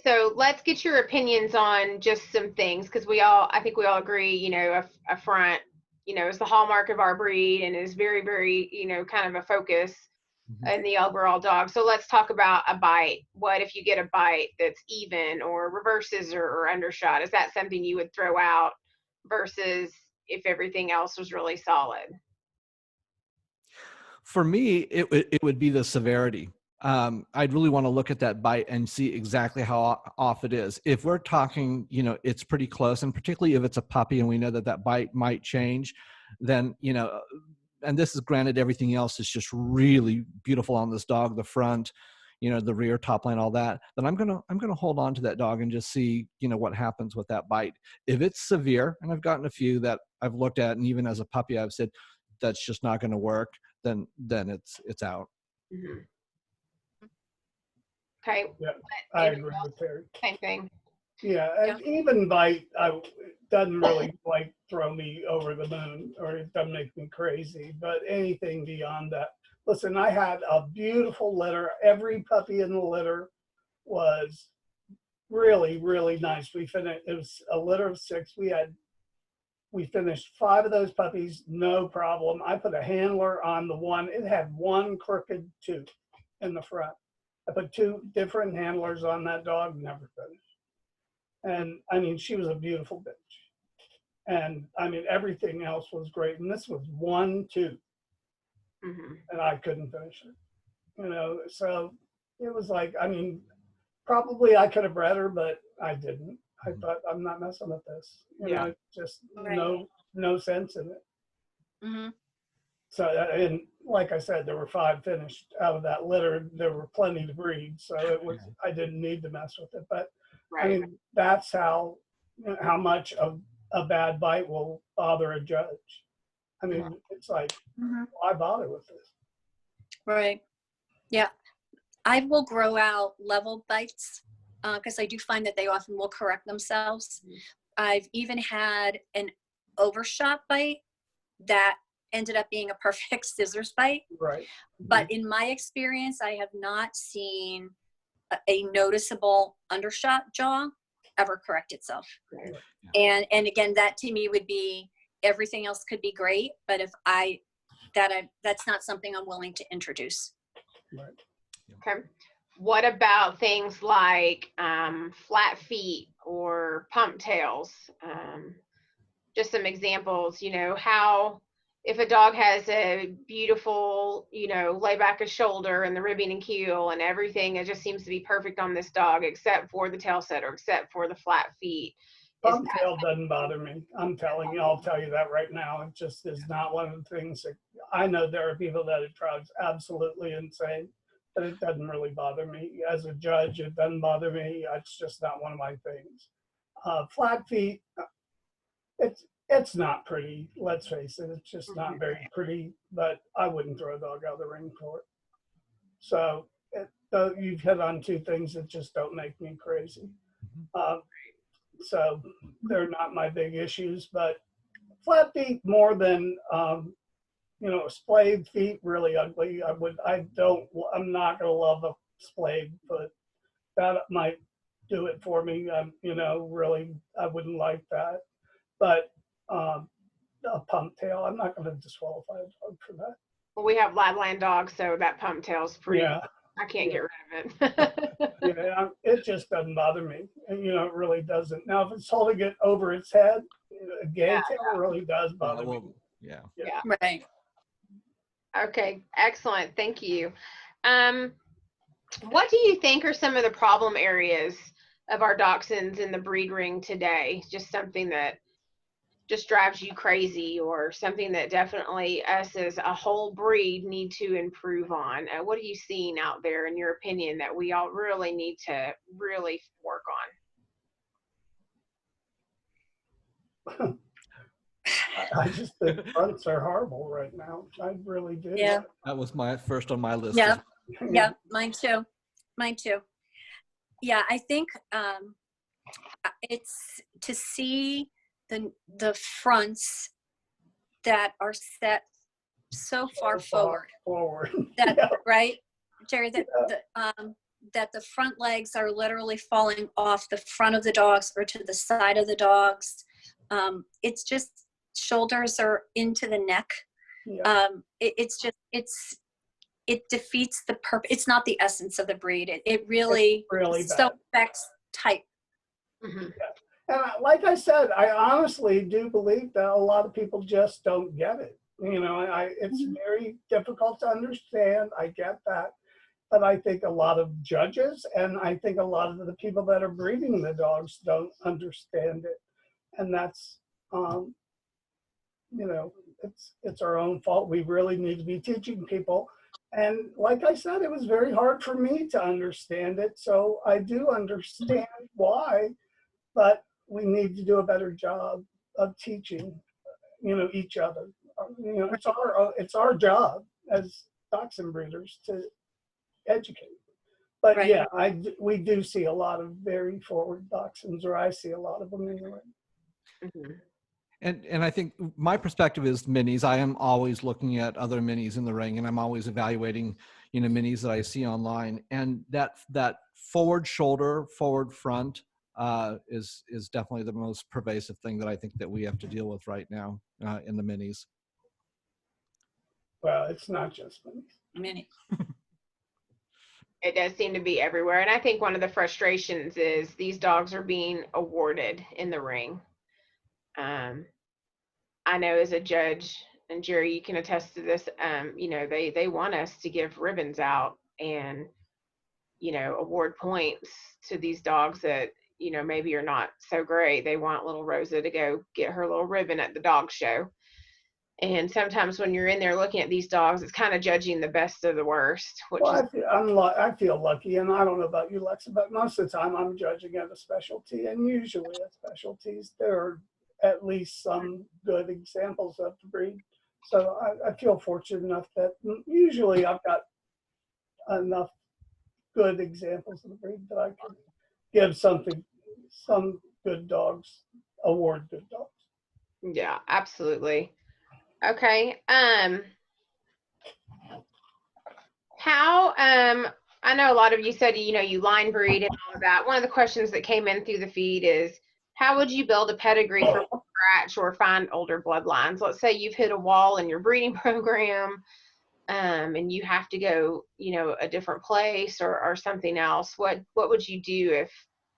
So let's get your opinions on just some things, because I think we all agree, you know, a front, you know, is the hallmark of our breed and is very, very, you know, kind of a focus in the overall dog. So let's talk about a bite. What if you get a bite that's even or reverses or undershot? Is that something you would throw out versus if everything else was really solid? For me, it would be the severity. I'd really want to look at that bite and see exactly how off it is. If we're talking, you know, it's pretty close, and particularly if it's a puppy and we know that bite might change, then, you know, and this is granted everything else is just really beautiful on this dog, the front, you know, the rear, top line, all that, then I'm gonna hold on to that dog and just see, you know, what happens with that bite. If it's severe, and I've gotten a few that I've looked at, and even as a puppy I've said that's just not going to work, then it's out. Mm-hmm. Okay. Yeah, I agree with Terry. Same thing. Yeah, and even bite doesn't really like throw me over the moon, or it doesn't make me crazy. But anything beyond that, listen, I had a beautiful litter. Every puppy in the litter was really, really nice. We finished. It was a litter of 6. We finished 5 of those puppies, no problem. I put a handler on the one. It had one crooked tooth in the front. I put 2 different handlers on that dog, never finished. And I mean, she was a beautiful bitch. And I mean, everything else was great. And this was 1 tooth, and I couldn't finish it. You know, so it was like, I mean, probably I could have bred her, but I didn't. I thought, I'm not messing with this. You know, just no sense in it. So, and like I said, there were 5 finished out of that litter. There were plenty to breed, so it was, I didn't need to mess with it. But I mean, that's how much of a bad bite will bother a judge. I mean, it's like, why bother with this? Right. Yeah. I will grow out level bites because I do find that they often will correct themselves. I've even had an overshot bite that ended up being a perfect scissors bite. Right. But in my experience, I have not seen a noticeable undershot jaw ever correct itself. And again, that to me would be, everything else could be great, but if that's not something I'm willing to introduce. Right. Okay. What about things like flat feet or pump tails? Just some examples, you know, how if a dog has a beautiful, you know, lay back a shoulder and the ribbing and keel and everything, it just seems to be perfect on this dog except for the tail set or except for the flat feet. Pump tail doesn't bother me. I'm telling you, I'll tell you that right now. It just is not one of the things that I know there are people that it drives absolutely insane, but it doesn't really bother me. As a judge, it doesn't bother me. It's just not one of my things. Flat feet, it's not pretty. Let's face it, it's just not very pretty, but I wouldn't throw a dog out of the ring for it. So you've hit on two things that just don't make me crazy. Um, so they're not my big issues, but flat feet more than, splayed feet, really ugly. I'm not going to love a splayed foot. That might do it for me. Really, I wouldn't like that. But a pump tail, I'm not going to disqualify a dog for that. Well, we have Labland dogs, so that pump tail's pretty. Yeah. I can't get rid of it. Yeah, it just doesn't bother me. And, it really doesn't. Now, if it's holding it over its head, a gay tail really does bother me. Yeah. Yeah. Right. Okay, excellent. Thank you. What do you think are some of the problem areas of our dachshunds in the breed ring today? Just something that just drives you crazy, or something that definitely us as a whole breed need to improve on? What are you seeing out there, in your opinion, that we all really need to really work I just think fronts are horrible right now. I really do. Yeah. That was my first on my list. Yeah. Yeah. Mine too. Mine too. Yeah. I think it's to see the fronts that are set so far forward. That Yeah. right, Jerry, that the front legs are literally falling off the front of the dogs or to the side of the dogs. It's just shoulders are into the neck. Yeah. It defeats the purpose. It's not the essence of the breed. It really so affects type. on? And like I said, I honestly do believe that a lot of people just don't get it. It's very difficult to understand. I get that. But I think a lot of judges and I think a lot of the people that are breeding the dogs don't understand it. And that's, it's our own fault. We really need to be teaching people. And like I said, it was very hard for me to understand it. So I do understand why, but we need to do a better job of teaching, each other. It's our job as dachshund breeders to educate. But Right. yeah, we do see a lot of very forward dachshunds, or I see a lot of them anyway. Mm-hmm. And I think my perspective is minis. I am always looking at other minis in the ring, and I'm always evaluating, minis that I see online. And that forward shoulder, forward front is definitely the most pervasive thing that I think that we have to deal with right now in the minis. Well, it's not just minis. Many. It does seem to be everywhere. And I think one of the frustrations is these dogs are being awarded in the ring. I know as a judge, and Jerry, you can attest to this, they want us to give ribbons out and, award points to these dogs that, maybe are not so great. They want little Rosa to go get her little ribbon at the dog show. And sometimes when you're in there looking at these dogs, it's kind of judging the best of the worst. I feel lucky, and I don't know about you, Lexa, but most of the time I'm judging at a specialty, and usually at specialties there are at least some good examples of the breed. So I feel fortunate enough that usually I've got enough good examples of the breed that I can give some good dogs, award good dogs. Yeah, absolutely. Okay. How, I know a lot of you said, you line breed and all of that. One of the questions that came in through the feed is, how would you build a pedigree from scratch or find older bloodlines? Let's say you've hit a wall in your breeding program, and you have to go, a different place or something else. What would you do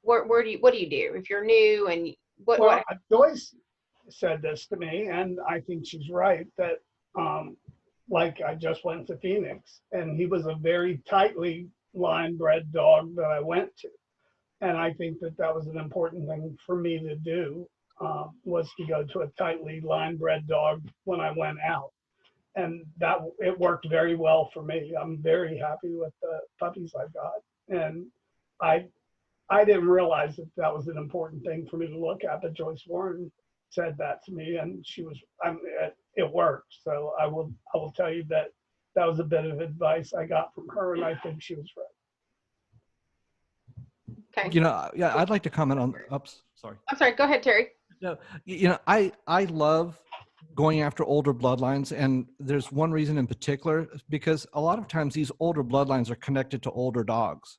what do you do if you're new and what? Joyce said this to me, and I think she's right, that like I just went to Phoenix, and he was a very tightly line bred dog that I went to. And I think that was an important thing for me to do, was to go to a tightly line bred dog when I went out. And it worked very well for me. I'm very happy with the puppies I got. And I didn't realize that was an important thing for me to look at, but Joyce Warren said that to me, and it worked. So I will tell you that that was a bit of advice I got from her, and I think she was right. Okay. Yeah, I'd like to comment on, oops, sorry. I'm sorry. Go ahead, Terry. No, I love going after older bloodlines, and there's one reason in particular, because a lot of times these older bloodlines are connected to older dogs,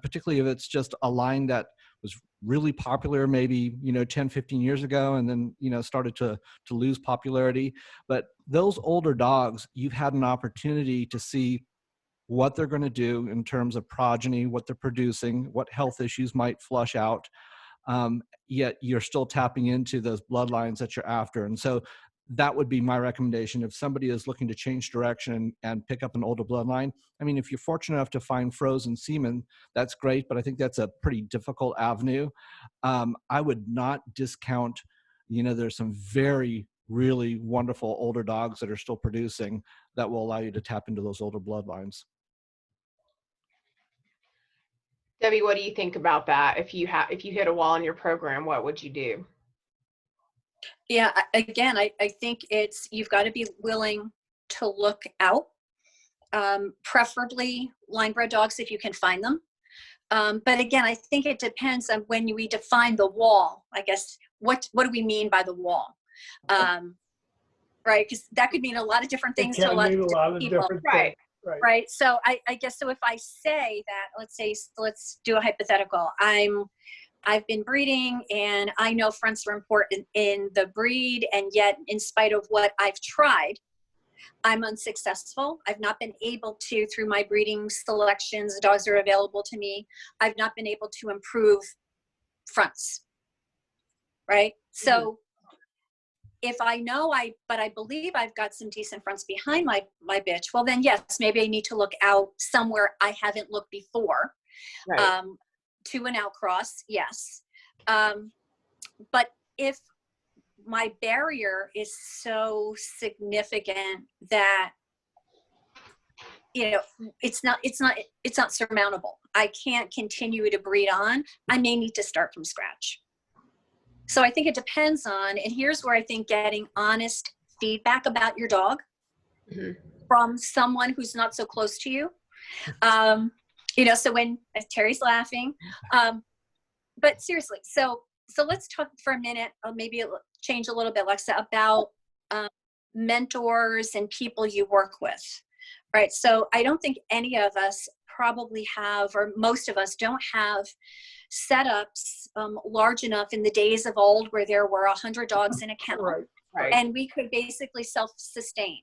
particularly if it's just a line that was really popular maybe 10, 15 years ago, and then started to lose popularity. But those older dogs, you've had an opportunity to see what they're going to do in terms of progeny, what they're producing, what health issues might flush out. Yet you're still tapping into those bloodlines that you're after. And so that would be my recommendation. If somebody is looking to change direction and pick up an older bloodline, I mean, if you're fortunate enough to find frozen semen, that's great, but I think that's a pretty difficult avenue. I would not discount, there's some very, really wonderful older dogs that are still producing that will allow you to tap into those older bloodlines. Debbie, what do you think about that? If you hit a wall in your program, what would you do? Yeah, again, I think you've got to be willing to look out, preferably line bred dogs if you can find them. But again, I think it depends on when we define the wall. I guess what do we mean by the wall? Right, because that could mean a lot of different things to a lot of different people. Right. Right. So I guess, so if I say that, let's do a hypothetical. I've been breeding and I know fronts are important in the breed, and yet in spite of what I've tried, I'm unsuccessful. I've not been able to, through my breeding selections, the dogs that are available to me, I've not been able to improve fronts. Right. So if I know but I believe I've got some decent fronts behind my bitch, well then yes, maybe I need to look out somewhere I haven't looked before. Right. To an outcross, yes. But if my barrier is so significant that it's not surmountable, I can't continue to breed on, I may need to start from scratch. So I think it depends on, and here's where I think getting honest feedback about your dog from someone who's not so close to you. So when Terry's laughing, but seriously, so let's talk for a minute, maybe change a little bit, Lexa, about mentors and people you work with. Right. So I don't think any of us probably have, or most of us don't have setups large enough in the days of old where there were 100 dogs in a kennel, right. And we could basically self-sustain,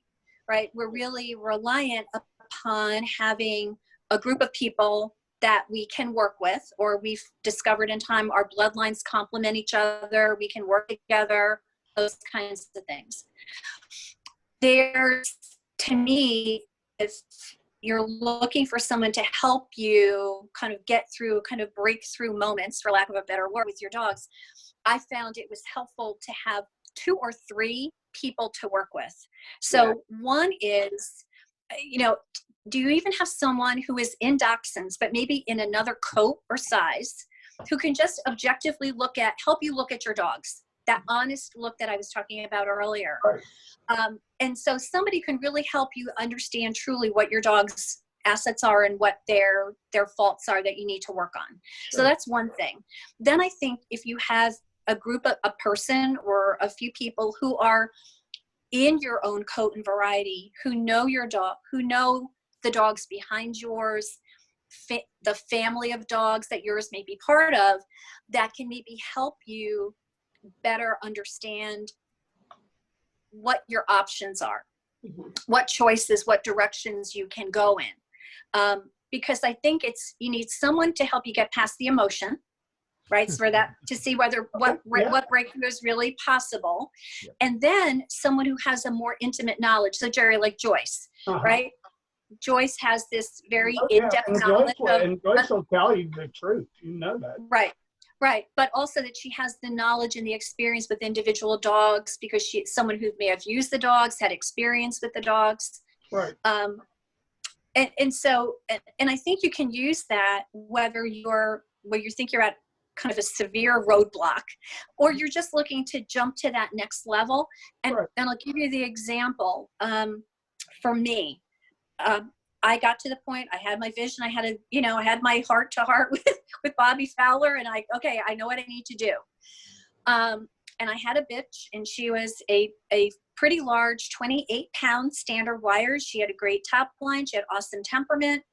right? We're really reliant upon having a group of people that we can work with, or we've discovered in time our bloodlines complement each other, we can work together, those kinds of things. There's, to me, if you're looking for someone to help you kind of get through, kind of breakthrough moments, for lack of a better word, with your dogs, I found it was helpful to have 2 or 3 people to work with. So one is, do you even have someone who is in Dachshunds, but maybe in another coat or size, who can just objectively help you look at your dogs? That honest look that I was talking about earlier. Right. And so somebody can really help you understand truly what your dog's assets are and what their faults are that you need to work on. Sure. So that's one thing. Then I think if you have a group, a person or a few people who are in your own coat and variety, who know your dog, who know the dogs behind yours, the family of dogs that yours may be part of, that can maybe help you better understand what your options are, what choices, what directions you can go in. Because I think you need someone to help you get past the emotion, right? So for that, to see what breakthrough is really possible. Yeah. And then someone who has a more intimate knowledge. So Jerry, like Joyce, right? Joyce has this very in-depth knowledge. And Joyce will tell you the truth. You know that. Right. But also that she has the knowledge and the experience with individual dogs, because she's someone who may have used the dogs, had experience with the dogs. Right. And so I think you can use that whether you think you're at kind of a severe roadblock, or you're just looking to jump to that next level. And I'll give you the example. for me, I got to the point, I had my vision, I had my heart to heart with Bobby Fowler, and okay, I know what I need to do. And I had a bitch, and she was a pretty large 28-pound standard wire. She had a great top line. She had awesome temperament.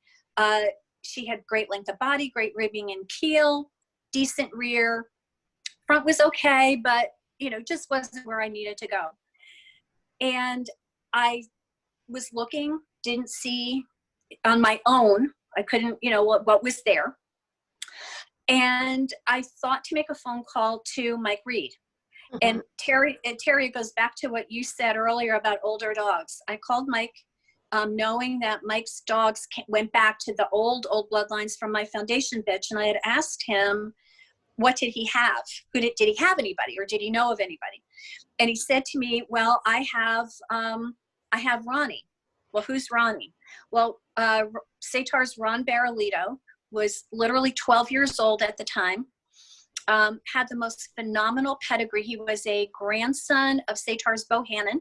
She had great length of body, great ribbing and keel, decent rear. Front was okay, but, just wasn't where I needed to go. And I was looking, didn't see on my own. I couldn't, what was there. And I thought to make a phone call to Mike Reed. And Terry, it goes back to what you said earlier about older dogs. I called Mike, knowing that Mike's dogs went back to the old bloodlines from my foundation bitch. And I had asked him, what did he have? Did he have anybody, or did he know of anybody? And he said to me, well, I have Ronnie. Well, who's Ronnie? Well, Satar's Ron Barolito was literally 12 years old at the time. Had the most phenomenal pedigree. He was a grandson of Satar's Bohannon,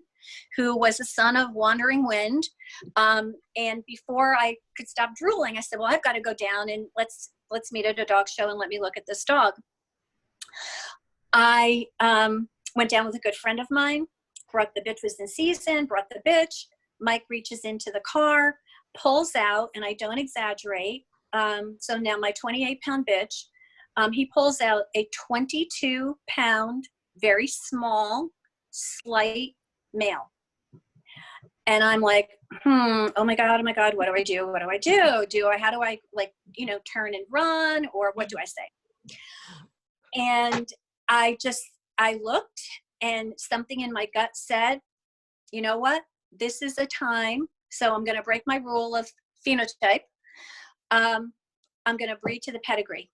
who was a son of Wandering Wind. And before I could stop drooling, I said, well, I've got to go down and let's meet at a dog show and let me look at this dog. I went down with a good friend of mine, brought the bitch, was in season, brought the bitch. Mike reaches into the car, pulls out, and I don't exaggerate. So now my 28-pound bitch, he pulls out a 22-pound, very small, slight male. And I'm like, oh my God, what do I do? What do I do? How do I turn and run, or what do I say? And I looked, and something in my gut said, you know what? This is a time. So I'm going to break my rule of phenotype. I'm going to breed to the pedigree.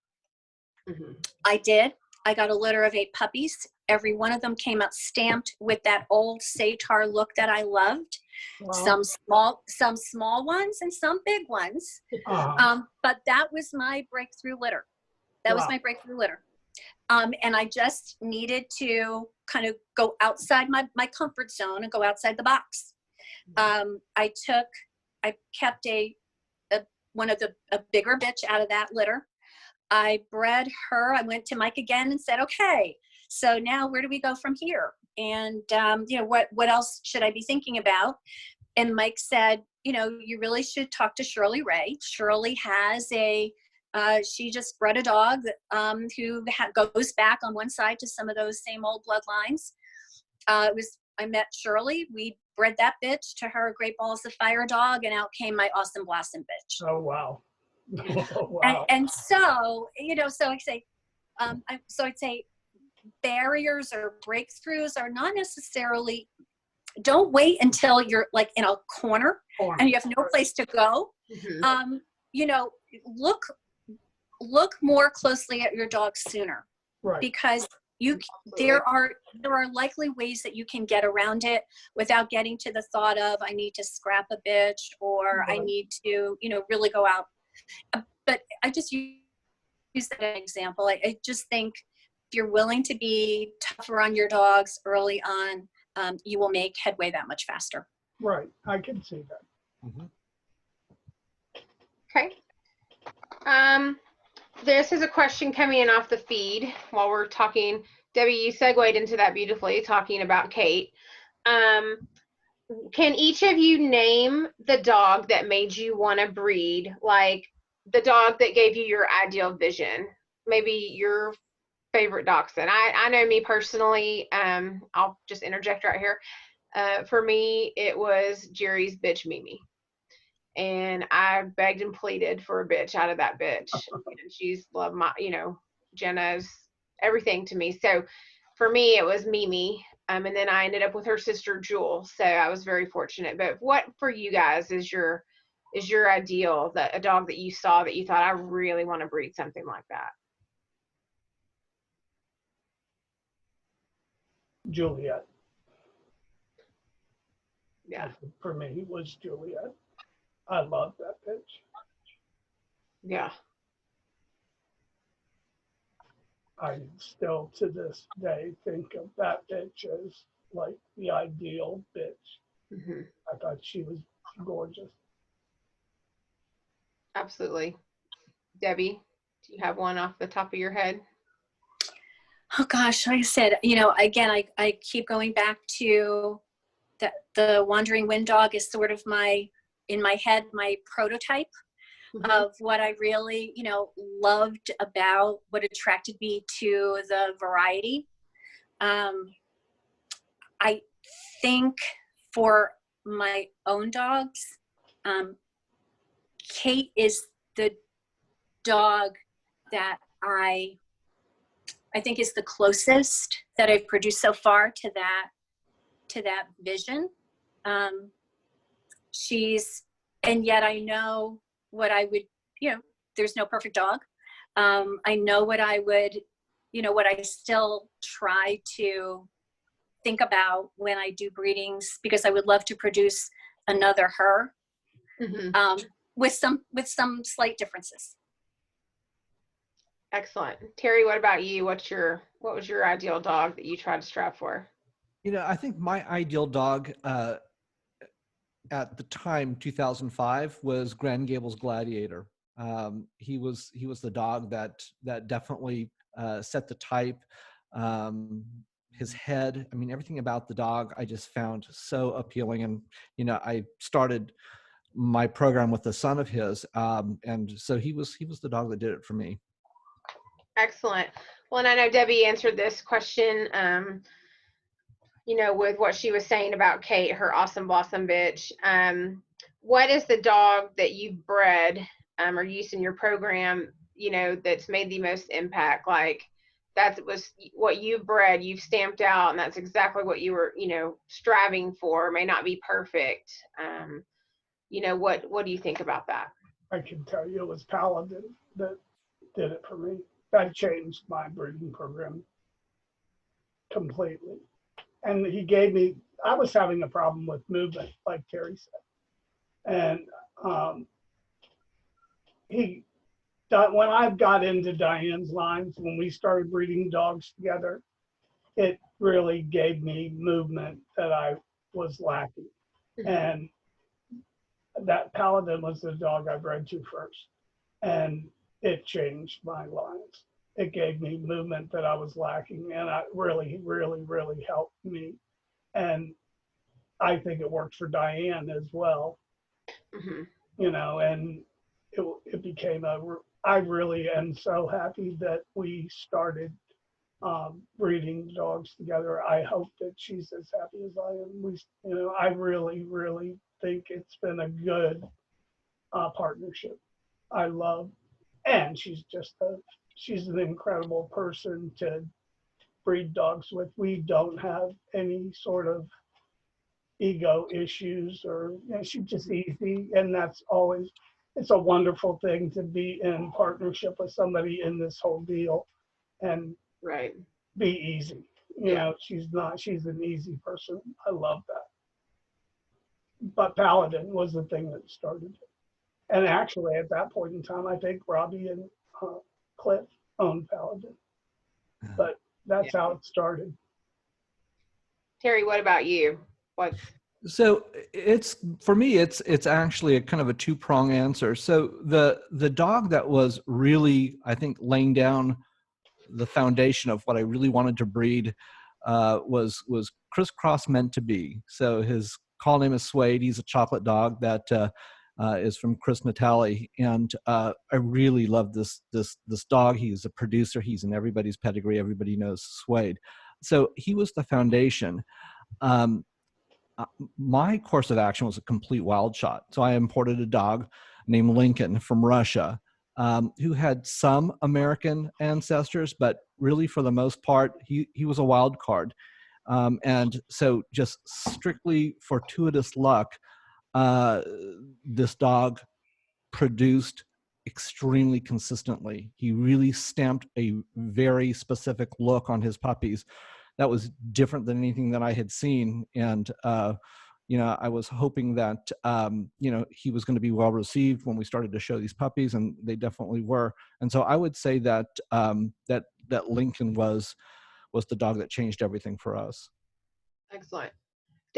Mm-hmm. I did. I got a litter of 8 puppies. Every one of them came out stamped with that old Satar look that I loved. Wow. Some small ones and some big ones. But that was my breakthrough litter. That was my breakthrough litter. And I just needed to kind of go outside my comfort zone and go outside the box. I kept a bigger bitch out of that litter. I bred her. I went to Mike again and said, okay, so now where do we go from here? And, what else should I be thinking about? And Mike said, you really should talk to Shirley Ray. Shirley has she just bred a dog who goes back on one side to some of those same old bloodlines. I met Shirley. We bred that bitch to her Great Balls of Fire dog, and out came my Awesome Blossom bitch. Oh, wow. Oh, wow. And so, I'd say barriers or breakthroughs are not necessarily, don't wait until you're like in a corner and you have no place to go. Mm-hmm. Look more closely at your dog sooner, right? Because there are likely ways that you can get around it without getting to the thought of, I need to scrap a bitch, or I need to, really go out. But I just use that as an example. I just think if you're willing to be tougher on your dogs early on, you will make headway that much faster. Right, I can see that. Mm-hmm. Okay. This is a question coming in off the feed while we're talking. Debbie, you segued into that beautifully, talking about Kate. Can each of you name the dog that made you want to breed, like the dog that gave you your ideal vision? Maybe your favorite dachshund. I know me personally, I'll just interject right here. For me, it was Jerry's bitch, Mimi. And I begged and pleaded for a bitch out of that bitch. And she's loved Jenna's everything to me. So for me, it was Mimi. And then I ended up with her sister, Jewel. So I was very fortunate. But what for you guys is your ideal, that a dog that you saw that you thought, I really want to breed something like that? Juliet. Yeah. For me, it was Juliet. I love that bitch. Yeah. I still, to this day, think of that bitch as like the ideal bitch. Mm-hmm. I thought but she was gorgeous. Absolutely. Debbie, do you have one off the top of your head? Oh gosh, like I said, again, I keep going back to that the Wandering Wind Dog is sort of in my head, my prototype of what I really, loved about what attracted me to the variety. I think for my own dogs, Kate is the dog that I think is the closest that I've produced so far to that vision. And yet I know what I would, there's no perfect dog. I know what I would, what I still try to think about when I do breedings, because I would love to produce another her, with some slight differences. Excellent. Terry, what about you? What was your ideal dog that you tried to strive for? I think my ideal dog at the time, 2005, was Grand Gable's Gladiator. He was the dog that definitely set the type. His head, I mean, everything about the dog I just found so appealing. And I started my program with a son of his, and so he was the dog that did it for me. Excellent. Well, and I know Debbie answered this question, with what she was saying about Kate, her awesome blossom bitch. What is the dog that you've bred or used in your program, that's made the most impact? Like that was what you bred, you've stamped out, and that's exactly what you were, striving for. It may not be perfect. What do you think about that? I can tell you it was Paladin that did it for me. That changed my breeding program completely. And he gave me, I was having a problem with movement, like Terry said. And when I got into Diane's lines, when we started breeding dogs together, it really gave me movement that I was lacking. And that Paladin was the dog I bred to first. And it changed my lines. It gave me movement that I was lacking, and it really, really, really helped me. And I think it worked for Diane as well. And it became I really am so happy that we started breeding dogs together. I hope that she's as happy as I am. I really, really think it's been a good partnership. I love, and she's an incredible person to breed dogs with. We don't have any sort of ego issues, or she's just easy, and it's a wonderful thing to be in partnership with somebody in this whole deal and right, be easy. She's an easy person. I love that. But Paladin was the thing that started it. And actually, at that point in time, I think Robbie and Cliff owned Paladin. But that's how it started. Terry, what about you? So for me, it's actually a kind of a two-prong answer. So the dog that was really, I think, laying down the foundation of what I really wanted to breed was Crisscross Meant to Be. So his call name is Suede. He's a chocolate dog that is from Chris Natale, and I really love this dog. He's a producer. He's in everybody's pedigree. Everybody knows Suede. So he was the foundation. My course of action was a complete wild shot. So I imported a dog named Lincoln from Russia, who had some American ancestors, but really for the most part, he was a wild card. And so just strictly fortuitous luck, this dog produced extremely consistently. He really stamped a very specific look on his puppies that was different than anything that I had seen. And, I was hoping that, he was going to be well received when we started to show these puppies, and they definitely were. And so I would say that, that Lincoln was the dog that changed everything for us. Excellent.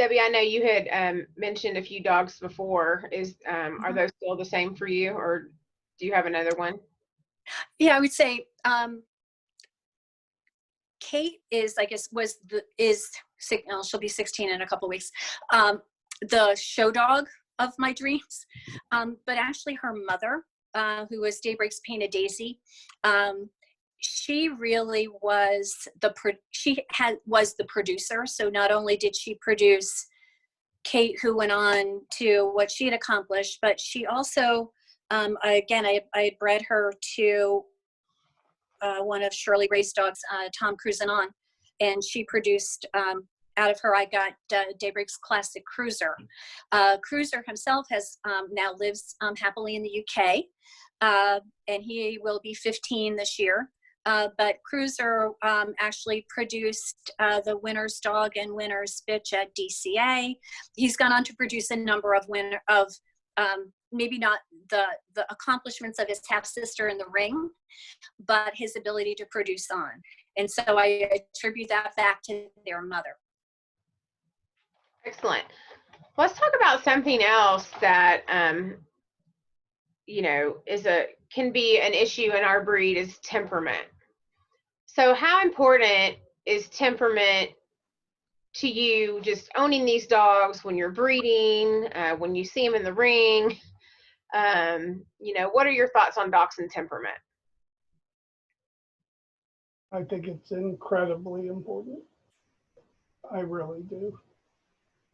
Debbie, I know you had mentioned a few dogs before. Are Mhm. those still the same for you, or do you have another one? Yeah, I would say Kate is, I guess, she'll be 16 in a couple weeks. The show dog of my dreams, but actually her mother, who was Daybreak's Painted Daisy, she really was was the producer. So not only did she produce Kate, who went on to what she had accomplished, but she also, again, I had bred her to one of Shirley Ray's dogs, Tom Cruisin' On, and she produced, out of her, I got Daybreak's Classic Cruiser. Cruiser himself now lives happily in the UK, and he will be 15 this year. But Cruiser actually produced the winner's dog and winner's bitch at DCA. He's gone on to produce a number of maybe not the accomplishments of his half sister in the ring, but his ability to produce on. And so I attribute that back to their mother. Excellent. Let's talk about something else that can be an issue in our breed is temperament. So how important is temperament to you, just owning these dogs when you're breeding, when you see them in the ring? What are your thoughts on dachshund temperament? I think it's incredibly important. I really do.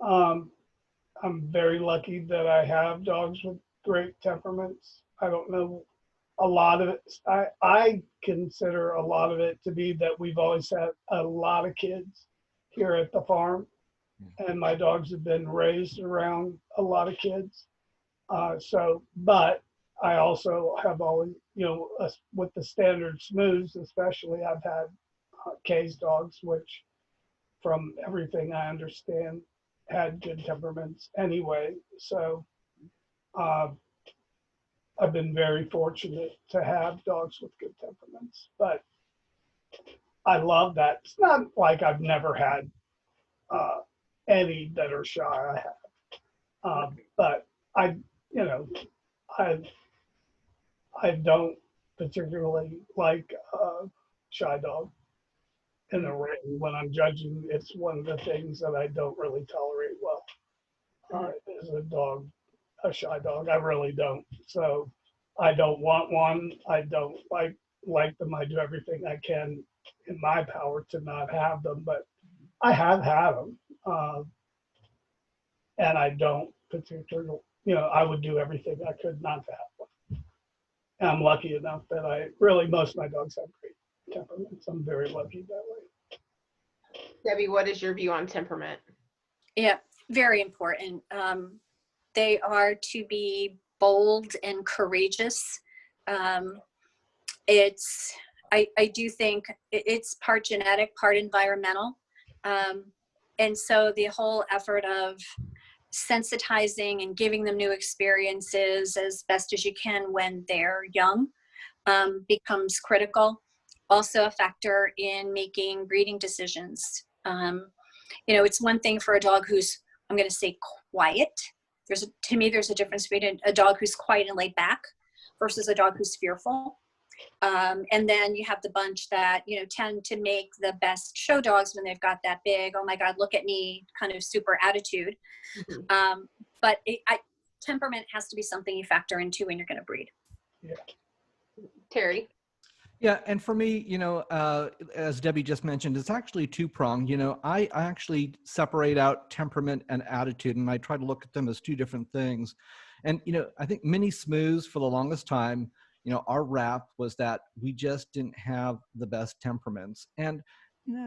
I'm very lucky that I have dogs with great temperaments. I don't know, a lot of it, I consider a lot of it to be that we've always had a lot of kids here at the farm, and my dogs have been raised around a lot of kids. But I also have always, with the standard smooths, especially, I've had K's dogs, which from everything I understand had good temperaments anyway. So I've been very fortunate to have dogs with good temperaments, but I love that. It's not like I've never had any that are shy. I have, but I, you know, I I don't particularly like a shy dog in the ring. When I'm judging, it's one of the things that I don't really tolerate well. Is a shy dog. I really don't. So I don't want one. I don't like them. I do everything I can in my power to not have them, but I have had them, and I don't particularly. I would do everything I could not to have one. And I'm lucky enough that most of my dogs have great temperaments. I'm very lucky that way. Debbie, what is your view on temperament? Yeah, very important. They are to be bold and courageous. I do think it's part genetic, part environmental. And so the whole effort of sensitizing and giving them new experiences as best as you can when they're young becomes critical. Also a factor in making breeding decisions. It's one thing for a dog who's, I'm going to say, quiet. To me, there's a difference between a dog who's quiet and laid back versus a dog who's fearful. And then you have the bunch that, tend to make the best show dogs when they've got that big, oh my God, look at me kind of super attitude. Mm-hmm. But temperament has to be something you factor into when you're going to breed. Yeah. Terry? Yeah, and for me, as Debbie just mentioned, it's actually two-pronged. I actually separate out temperament and attitude, and I try to look at them as two different things. And, I think mini smooths for the longest time, our rap was that we just didn't have the best temperaments. And,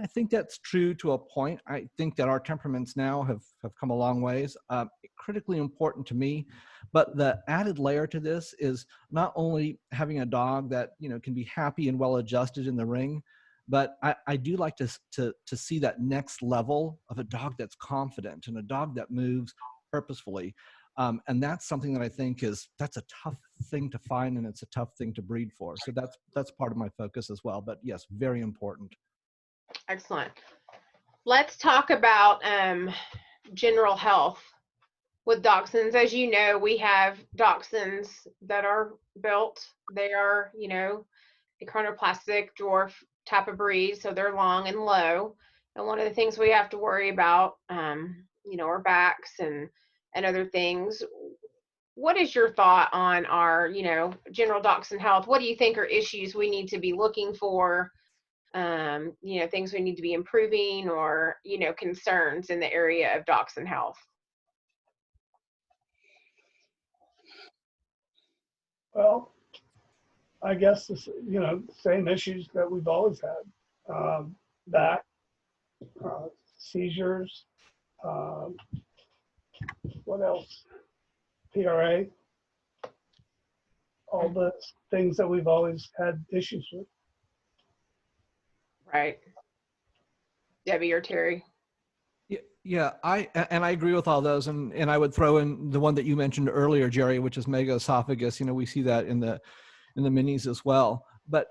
I think that's true to a point. I think that our temperaments now have come a long ways. Critically important to me. But the added layer to this is not only having a dog that, can be happy and well adjusted in the ring, but I do like to see that next level of a dog that's confident and a dog that moves purposefully. And that's something that I think that's a tough thing to find, and it's a tough thing to breed for. So that's part of my focus as well. But yes, very important. Excellent. Let's talk about general health with dachshunds. As you know, we have dachshunds that are built. They are, a chronoplastic dwarf type of breed, so they're long and low. And one of the things we have to worry about, our backs and other things. What is your thought on our, general dachshund health? What do you think are issues we need to be looking for? Things we need to be improving, or, concerns in the area of dachshund health? Well, I guess the same issues that we've always had. Back, seizures, what else? PRA, all the things that we've always had issues with. Right. Debbie or Terry? Yeah, I agree with all those, and I would throw in the one that you mentioned earlier, Jerry, which is megaesophagus. We see that in the minis as well. But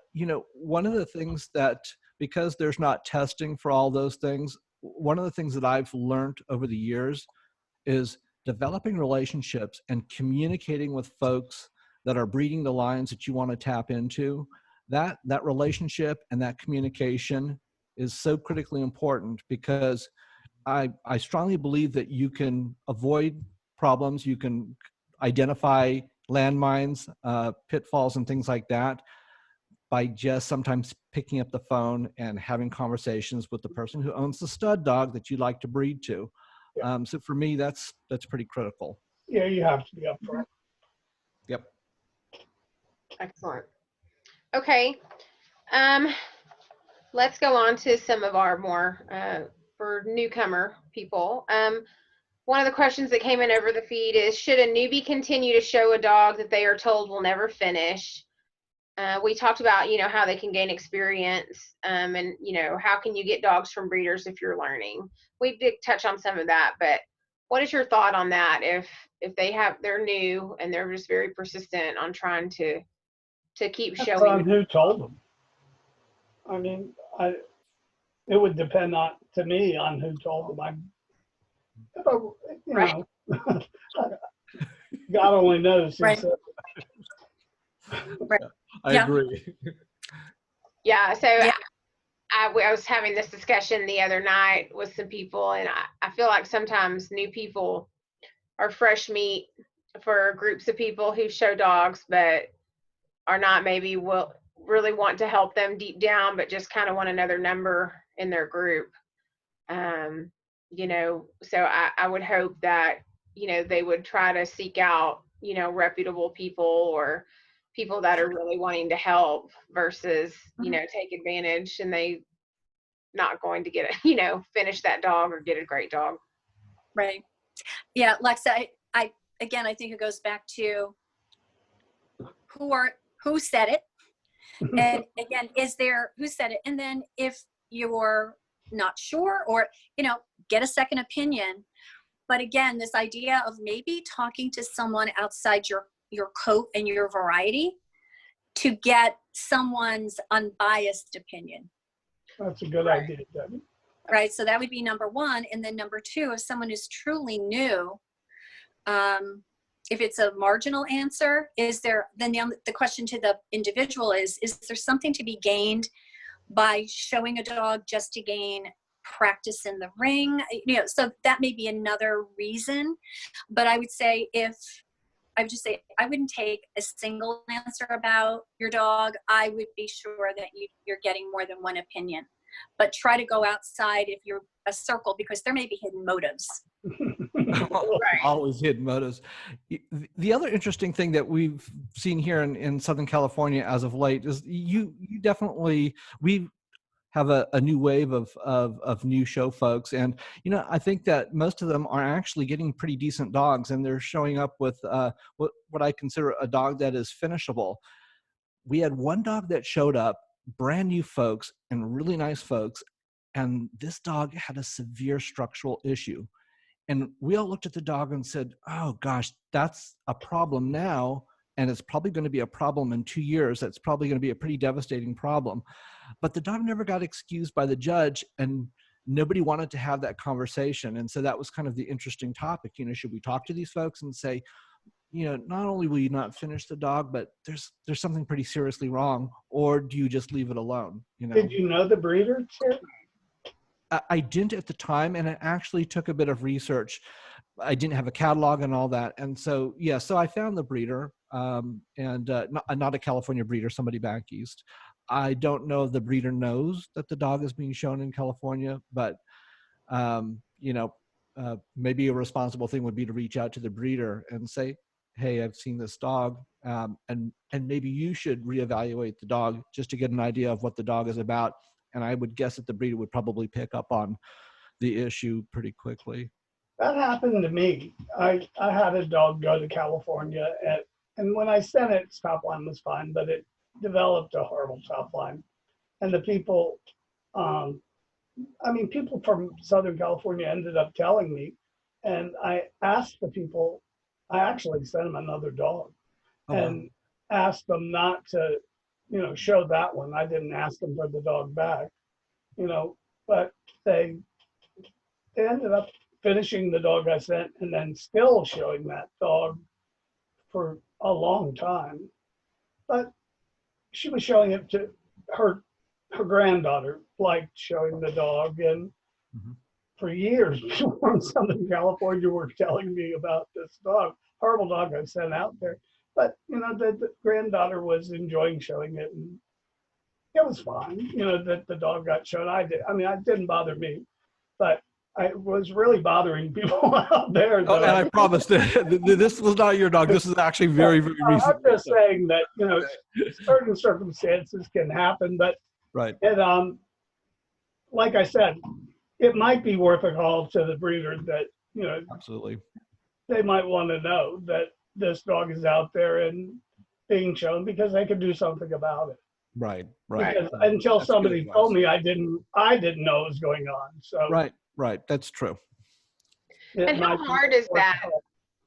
one of the things that, because there's not testing for all those things, one of the things that I've learned over the years is developing relationships and communicating with folks that are breeding the lines that you want to tap into. That relationship and that communication is so critically important, because I strongly believe that you can avoid problems, you can identify landmines, pitfalls, and things like that by just sometimes picking up the phone and having conversations with the person who owns the stud dog that you'd like to breed to. Yeah. So for me, that's pretty critical. Yeah, you have to be upfront. Yep. Excellent. Okay. Let's go on to some of our more for newcomer people. One of the questions that came in over the feed is, should a newbie continue to show a dog that they are told will never finish? We talked about, how they can gain experience, and, how can you get dogs from breeders if you're learning? We did touch on some of that, but what is your thought on that? If they're new and they're just very persistent on trying to keep Depends showing. on who told them. I mean, it would depend to me on who told them. Right. God only knows. Right. Right. I Yeah. agree. Yeah. So Yeah. I was having this discussion the other night with some people, and I feel like sometimes new people are fresh meat for groups of people who show dogs, but are not maybe will really want to help them deep down, but just kind of want another number in their group. So I would hope that, they would try to seek out, reputable people or people that are really wanting to help versus, take advantage and they not going to get finish that dog or get a great dog. Right. Yeah, Lexa, I again, I think it goes back to who said it. And again, who said it? And then if you're not sure, or, get a second opinion. But again, this idea of maybe talking to someone outside your coat and your variety to get someone's unbiased opinion. That's a good idea, Debbie. Right. So that would be number one. And then number two, if someone is truly new, if it's a marginal answer, then the question to the individual is there something to be gained by showing a dog just to gain practice in the ring? So that may be another reason. But I would say I wouldn't take a single answer about your dog. I would be sure that you're getting more than one opinion. But try to go outside if you're a circle, because there may be hidden motives. Right. Always hidden motives. The other interesting thing that we've seen here in Southern California as of late is we have a new wave of new show folks. And, I think that most of them are actually getting pretty decent dogs, and they're showing up with what I consider a dog that is finishable. We had one dog that showed up, brand new folks and really nice folks, and this dog had a severe structural issue. And we all looked at the dog and said, oh gosh, that's a problem now, and it's probably going to be a problem in 2 years. That's probably going to be a pretty devastating problem. But the dog never got excused by the judge, and nobody wanted to have that conversation. And so that was kind of the interesting topic. Should we talk to these folks and say, not only will you not finish the dog, but there's something pretty seriously wrong, or do you just leave it alone? Did you know the breeder, too? I didn't at the time, and it actually took a bit of research. I didn't have a catalog and all that. And so, so I found the breeder, and not a California breeder, somebody back east. I don't know if the breeder knows that the dog is being shown in California, but, maybe a responsible thing would be to reach out to the breeder and say, hey, I've seen this dog, and maybe you should reevaluate the dog just to get an idea of what the dog is about. And I would guess that the breeder would probably pick up on the issue pretty quickly. That happened to me. I had a dog go to California, and when I sent it, top line was fine, but it developed a horrible top line. And the people, people from Southern California ended up telling me, and I asked the people, I actually sent them another dog and asked them not to, show that one. I didn't ask them for the dog back, but they ended up finishing the dog I sent and then still showing that dog for a long time. But she was showing it to her granddaughter, liked showing the dog. And for years, people from Southern California were telling me about this dog, horrible dog I sent out there. But, the granddaughter was enjoying showing it. And it was fine, that the dog got shown. It didn't bother me, but it was really bothering people out there. And I promised it. This was not your dog. This is actually very, very recent. I'm just saying that, certain circumstances can happen, but right. And like I said, it might be worth a call to the breeder that, absolutely, they might want to know that this dog is out there and being shown because they could do something about it. Right. Because until somebody told me, I didn't know what was going on. So right. That's true. And how hard is that?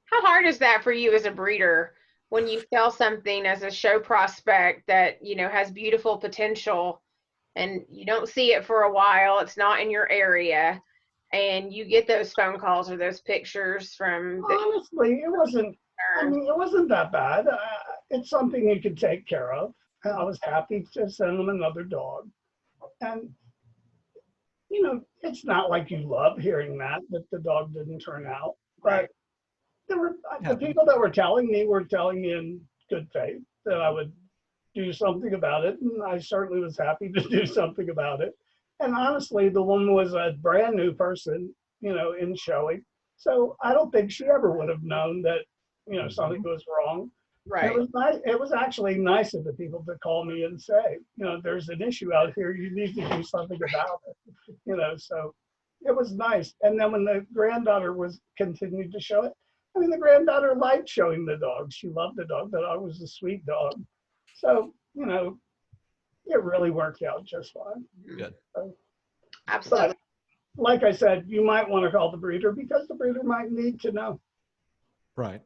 How hard is that for you as a breeder when you sell something as a show prospect that, has beautiful potential and you don't see it for a while, it's not in your area, and you get those phone calls or those pictures from honestly, it wasn't that bad. It's something you could take care of. I was happy to send them another dog. And, it's not like you love hearing that the dog didn't turn out. But the people that were telling me in good faith that I would do something about it. And I certainly was happy to do something about it. And honestly, the woman was a brand new person, in showing. So I don't think she ever would have known that, something was wrong. Right. It was nice. It was actually nice of the people to call me and say, there's an issue out here. You need to do something about it. So it was nice. And then when the granddaughter continued to show it, the granddaughter liked showing the dog. She loved the dog. The dog was a sweet dog. So, it really worked out just fine. Good. So, absolutely. But, like I said, you might want to call the breeder because the breeder might need to know. Right.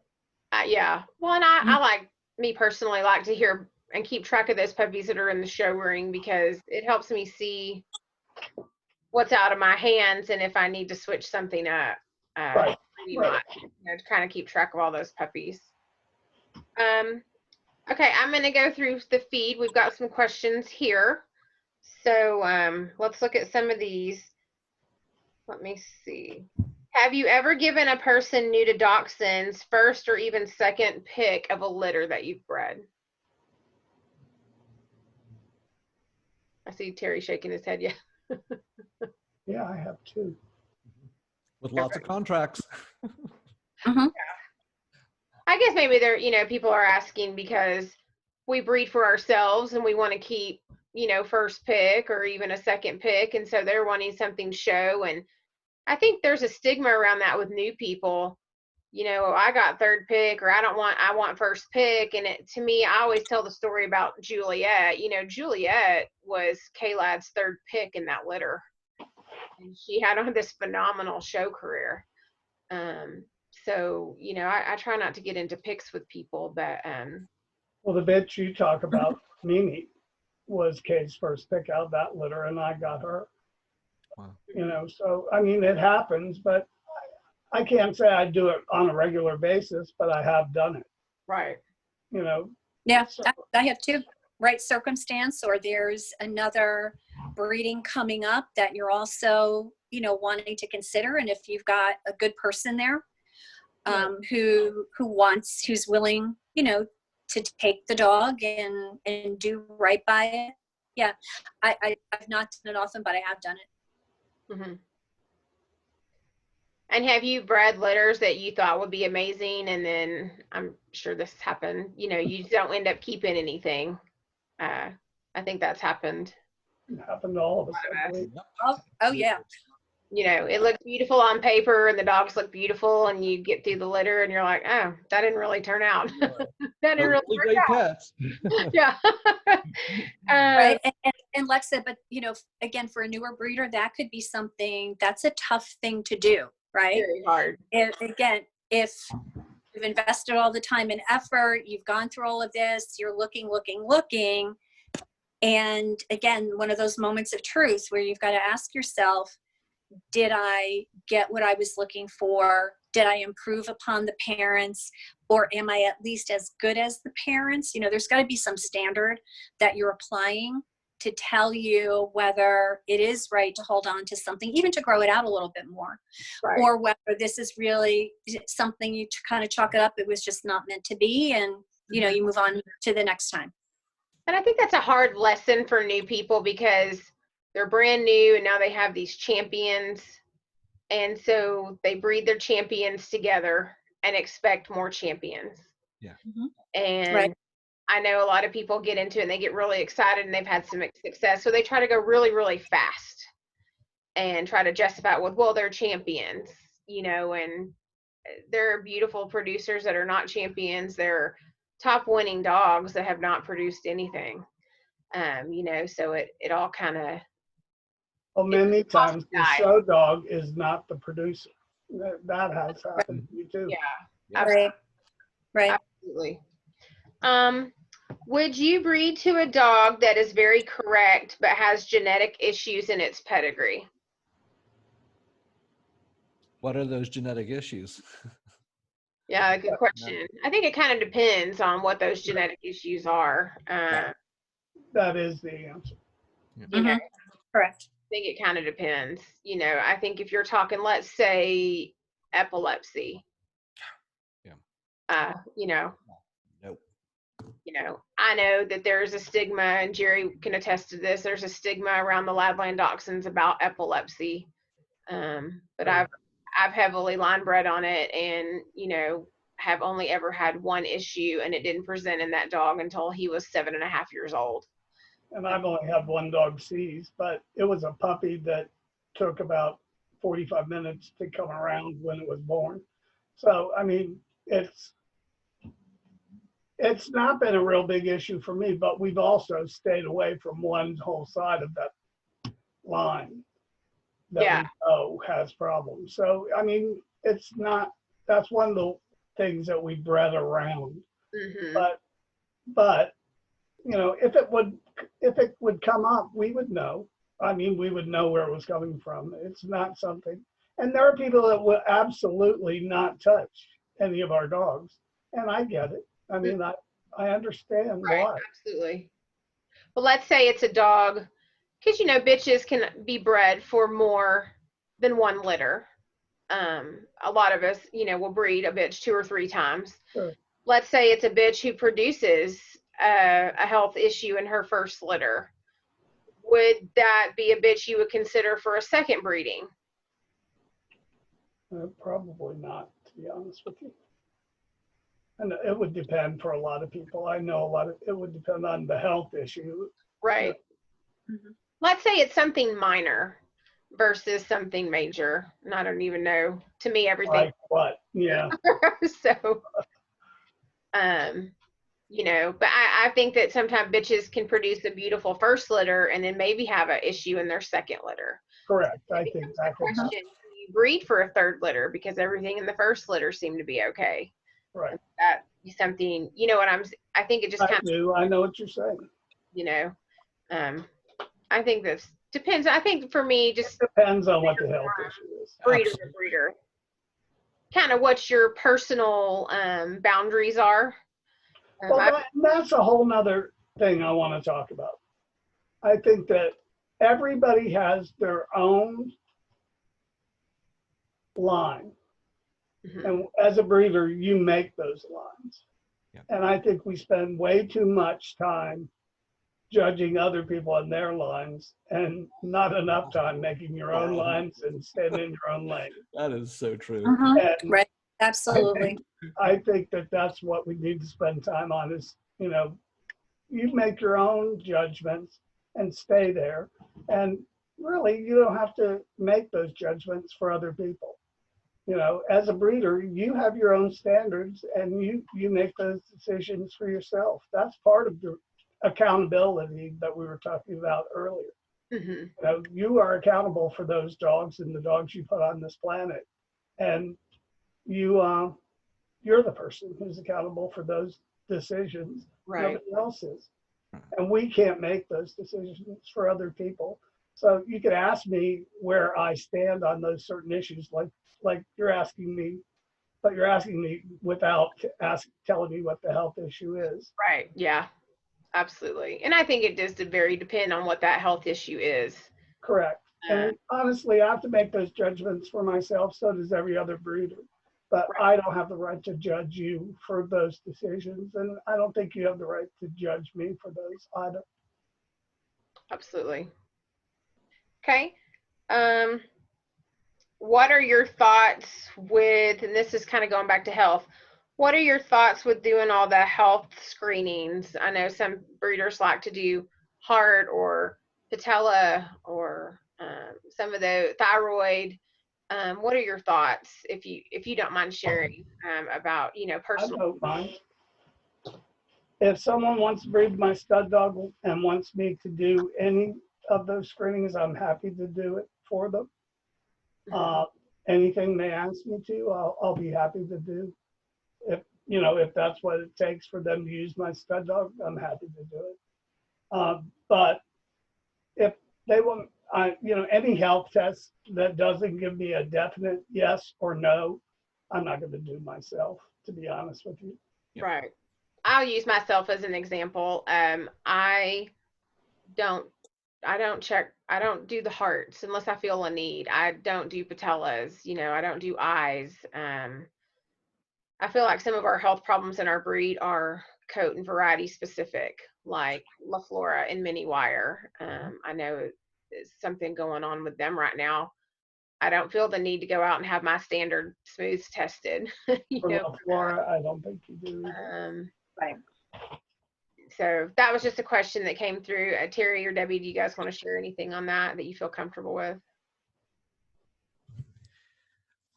Yeah. Well, and I me personally like to hear and keep track of those puppies that are in the show ring because it helps me see what's out of my hands and if I need to switch something up. Right. Much, to kind of keep track of all those puppies. Okay, I'm going to go through the feed. We've got some questions here. So let's look at some of these. Let me see. Have you ever given a person new to dachshunds first or even second pick of a litter that you've bred? I see Terry shaking his head. Yeah. Yeah, I have two. With lots of contracts. Mhm. I guess maybe they're, people are asking because we breed for ourselves and we want to keep, first pick or even a second pick. And so they're wanting something show. And I think there's a stigma around that with new people. I got third pick or I want first pick. And to me, I always tell the story about Juliet. Juliet was K-Lad's third pick in that litter. And she had on this phenomenal show career. So, I try not to get into picks with people, but well, the bitch you talk about, Mimi, was Kay's first pick out of that litter, and I got her. Wow. You know, so I mean, it happens, but I can't say I do it on a regular basis, but I have done it, Right. you know. Yeah, So, I have two. Right circumstance, or there's another breeding coming up that you're also, wanting to consider. And if you've got a good person there, who's willing, to take the dog and do right by it. Yeah, I've not done it often, but I have done it. Mm-hmm. And have you bred litters that you thought would be amazing, and then I'm sure this happened, you don't end up keeping anything? I think that's happened. it happened to all of us, I believe. Oh yeah. It looks beautiful on paper and the dogs look beautiful, and you get through the litter and you're like, oh, that didn't really turn out. That didn't really Really work great out. pets. Yeah. Right. And Lexa, but again, for a newer breeder, that could be something that's a tough thing to do, right? Very hard. If you've invested all the time and effort, you've gone through all of this, you're looking. And again, one of those moments of truth where you've got to ask yourself, did I get what I was looking for? Did I improve upon the parents? Or am I at least as good as the parents? There's got to be some standard that you're applying to tell you whether it is right to hold on to something, even to grow it out a little bit more, Right. or whether this is really something you kind of chalk it up, it was just not meant to be, and you move on to the next time. And I think that's a hard lesson for new people, because they're brand new and now they have these champions. And so they breed their champions together and expect more champions. Yeah. And Right. I know a lot of people get into it and they get really excited and they've had some success. So they try to go really, really fast and try to justify it with, well, they're champions, and they're beautiful producers that are not champions. They're top winning dogs that have not produced anything. So it all kind of. Well, many times the show dog is not the producer. That has happened to me too. Yeah. Right. Absolutely. Would you breed to a dog that is very correct but has genetic issues in its pedigree? What are those genetic issues? Yeah, good question. I think it kind of depends on what those genetic issues are. That is the answer. Correct. I think it kind of depends. I think if you're talking, let's say, epilepsy. Yeah. Nope. I know that there's a stigma, and Jerry can attest to this. There's a stigma around the Labland Dachshunds about epilepsy. But I've heavily line bred on it, and have only ever had one issue, and it didn't present in that dog until he was 7.5 years old. And I've only had one dog seized, but it was a puppy that took about 45 minutes to come around when it was born. So, I mean, it's not been a real big issue for me, but we've also stayed away from one whole side of that line that we know has problems. So, I mean, that's one of the things that we bred around. Mm-hmm. But if it would come up, we would know. I mean, we would know where it was coming from. It's not something. And there are people that will absolutely not touch any of our dogs. And I get it. I mean, I understand why. Absolutely. Well, let's say it's a dog, because, bitches can be bred for more than one litter. A lot of us, will breed a bitch 2 or 3 times. Sure. Let's say it's a bitch who produces a health issue in her first litter. Would that be a bitch you would consider for a second breeding? Probably not, to be honest with you. And it would depend for a lot of people. I know it would depend on the health issue. Right. Mm-hmm. Let's say it's something minor versus something major. And I don't even know. To me, everything. Like what? Yeah. So, but I think that sometimes bitches can produce a beautiful first litter and then maybe have an issue in their second litter. Correct. I think that could question, you breed for a third litter because everything in the first litter seemed to be okay. Right. That be something, I think it just kind of. I know what you're saying. I think that's depends. I think for me, just Depends on what the health issue is. breeder to Absolutely. breeder, kind of what your personal boundaries are. Well, that's a whole nother thing I want to talk about. I think that everybody has their own line. Mhm. And as a breeder, you make those lines. Yeah. And I think we spend way too much time judging other people and their lines and not enough time making your own lines and staying in your own lane. That is so true. And Right. Absolutely. I think that that's what we need to spend time on is, you know, you make your own judgments and stay there. And really, you don't have to make those judgments for other people. You know, as a breeder, you have your own standards and you make those decisions for yourself. That's part of the accountability that we were talking about earlier. Mhm. You know, you are accountable for those dogs and the dogs you put on this planet. And you're the person who's accountable for those decisions. Right. Nobody else is. And we can't make those decisions for other people. So you could ask me where I stand on those certain issues, like you're asking me, but you're asking me without telling me what the health issue is. Right. Yeah. Absolutely. And I think it does very depend on what that health issue is. Correct. And honestly, I have to make those judgments for myself. So does every other breeder. But I don't have the right to judge you for those decisions. And I don't think you have the right to judge me for those either. Absolutely. Okay. What are your thoughts with, and this is kind of going back to health, what are your thoughts with doing all the health screenings? I know some breeders like to do heart or patella or some of the thyroid. What are your thoughts, if you don't mind sharing about I personal? don't mind. If someone wants to breed my stud dog and wants me to do any of those screenings, I'm happy to do it for them. Anything they ask me to, I'll be happy to do. If that's what it takes for them to use my stud dog, I'm happy to do it. But if they want, any health test that doesn't give me a definite yes or no, I'm not going to do myself, to be honest with you. Right. I'll use myself as an example. I don't do the hearts unless I feel a need. I don't do patellas, I don't do eyes. I feel like some of our health problems in our breed are coat and variety specific, like La Flora and Mini Wire. I know there's something going on with them right now. I don't feel the need to go out and have my standard smooths tested. For La Flora, I don't think you do. Right. So that was just a question that came through. Terry or Debbie, do you guys want to share anything on that you feel comfortable with?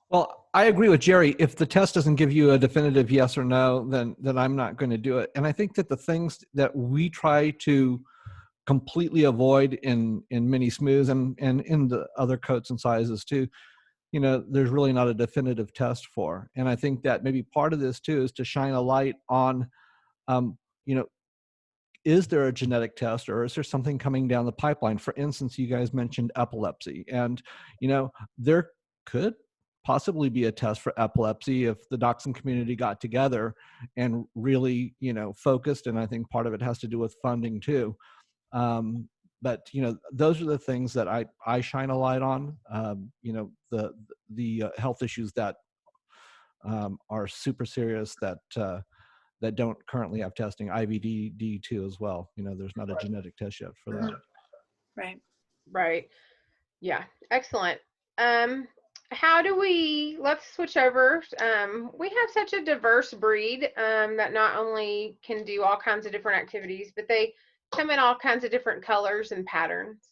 Well, I agree with Jerry. If the test doesn't give you a definitive yes or no, then I'm not going to do it. And I think that the things that we try to completely avoid in mini smooths and in the other coats and sizes too, there's really not a definitive test for. And I think that maybe part of this too is to shine a light on, is there a genetic test or is there something coming down the pipeline? For instance, you guys mentioned epilepsy, and there could possibly be a test for epilepsy if the dachshund community got together and really focused. And I think part of it has to do with funding too. But those are the things that I shine a light on. The health issues that are super serious that don't currently have testing. IVD D2 as well. There's not a genetic test yet for that. Right. Yeah. Excellent. Let's switch over. We have such a diverse breed that not only can do all kinds of different activities, but they come in all kinds of different colors and patterns.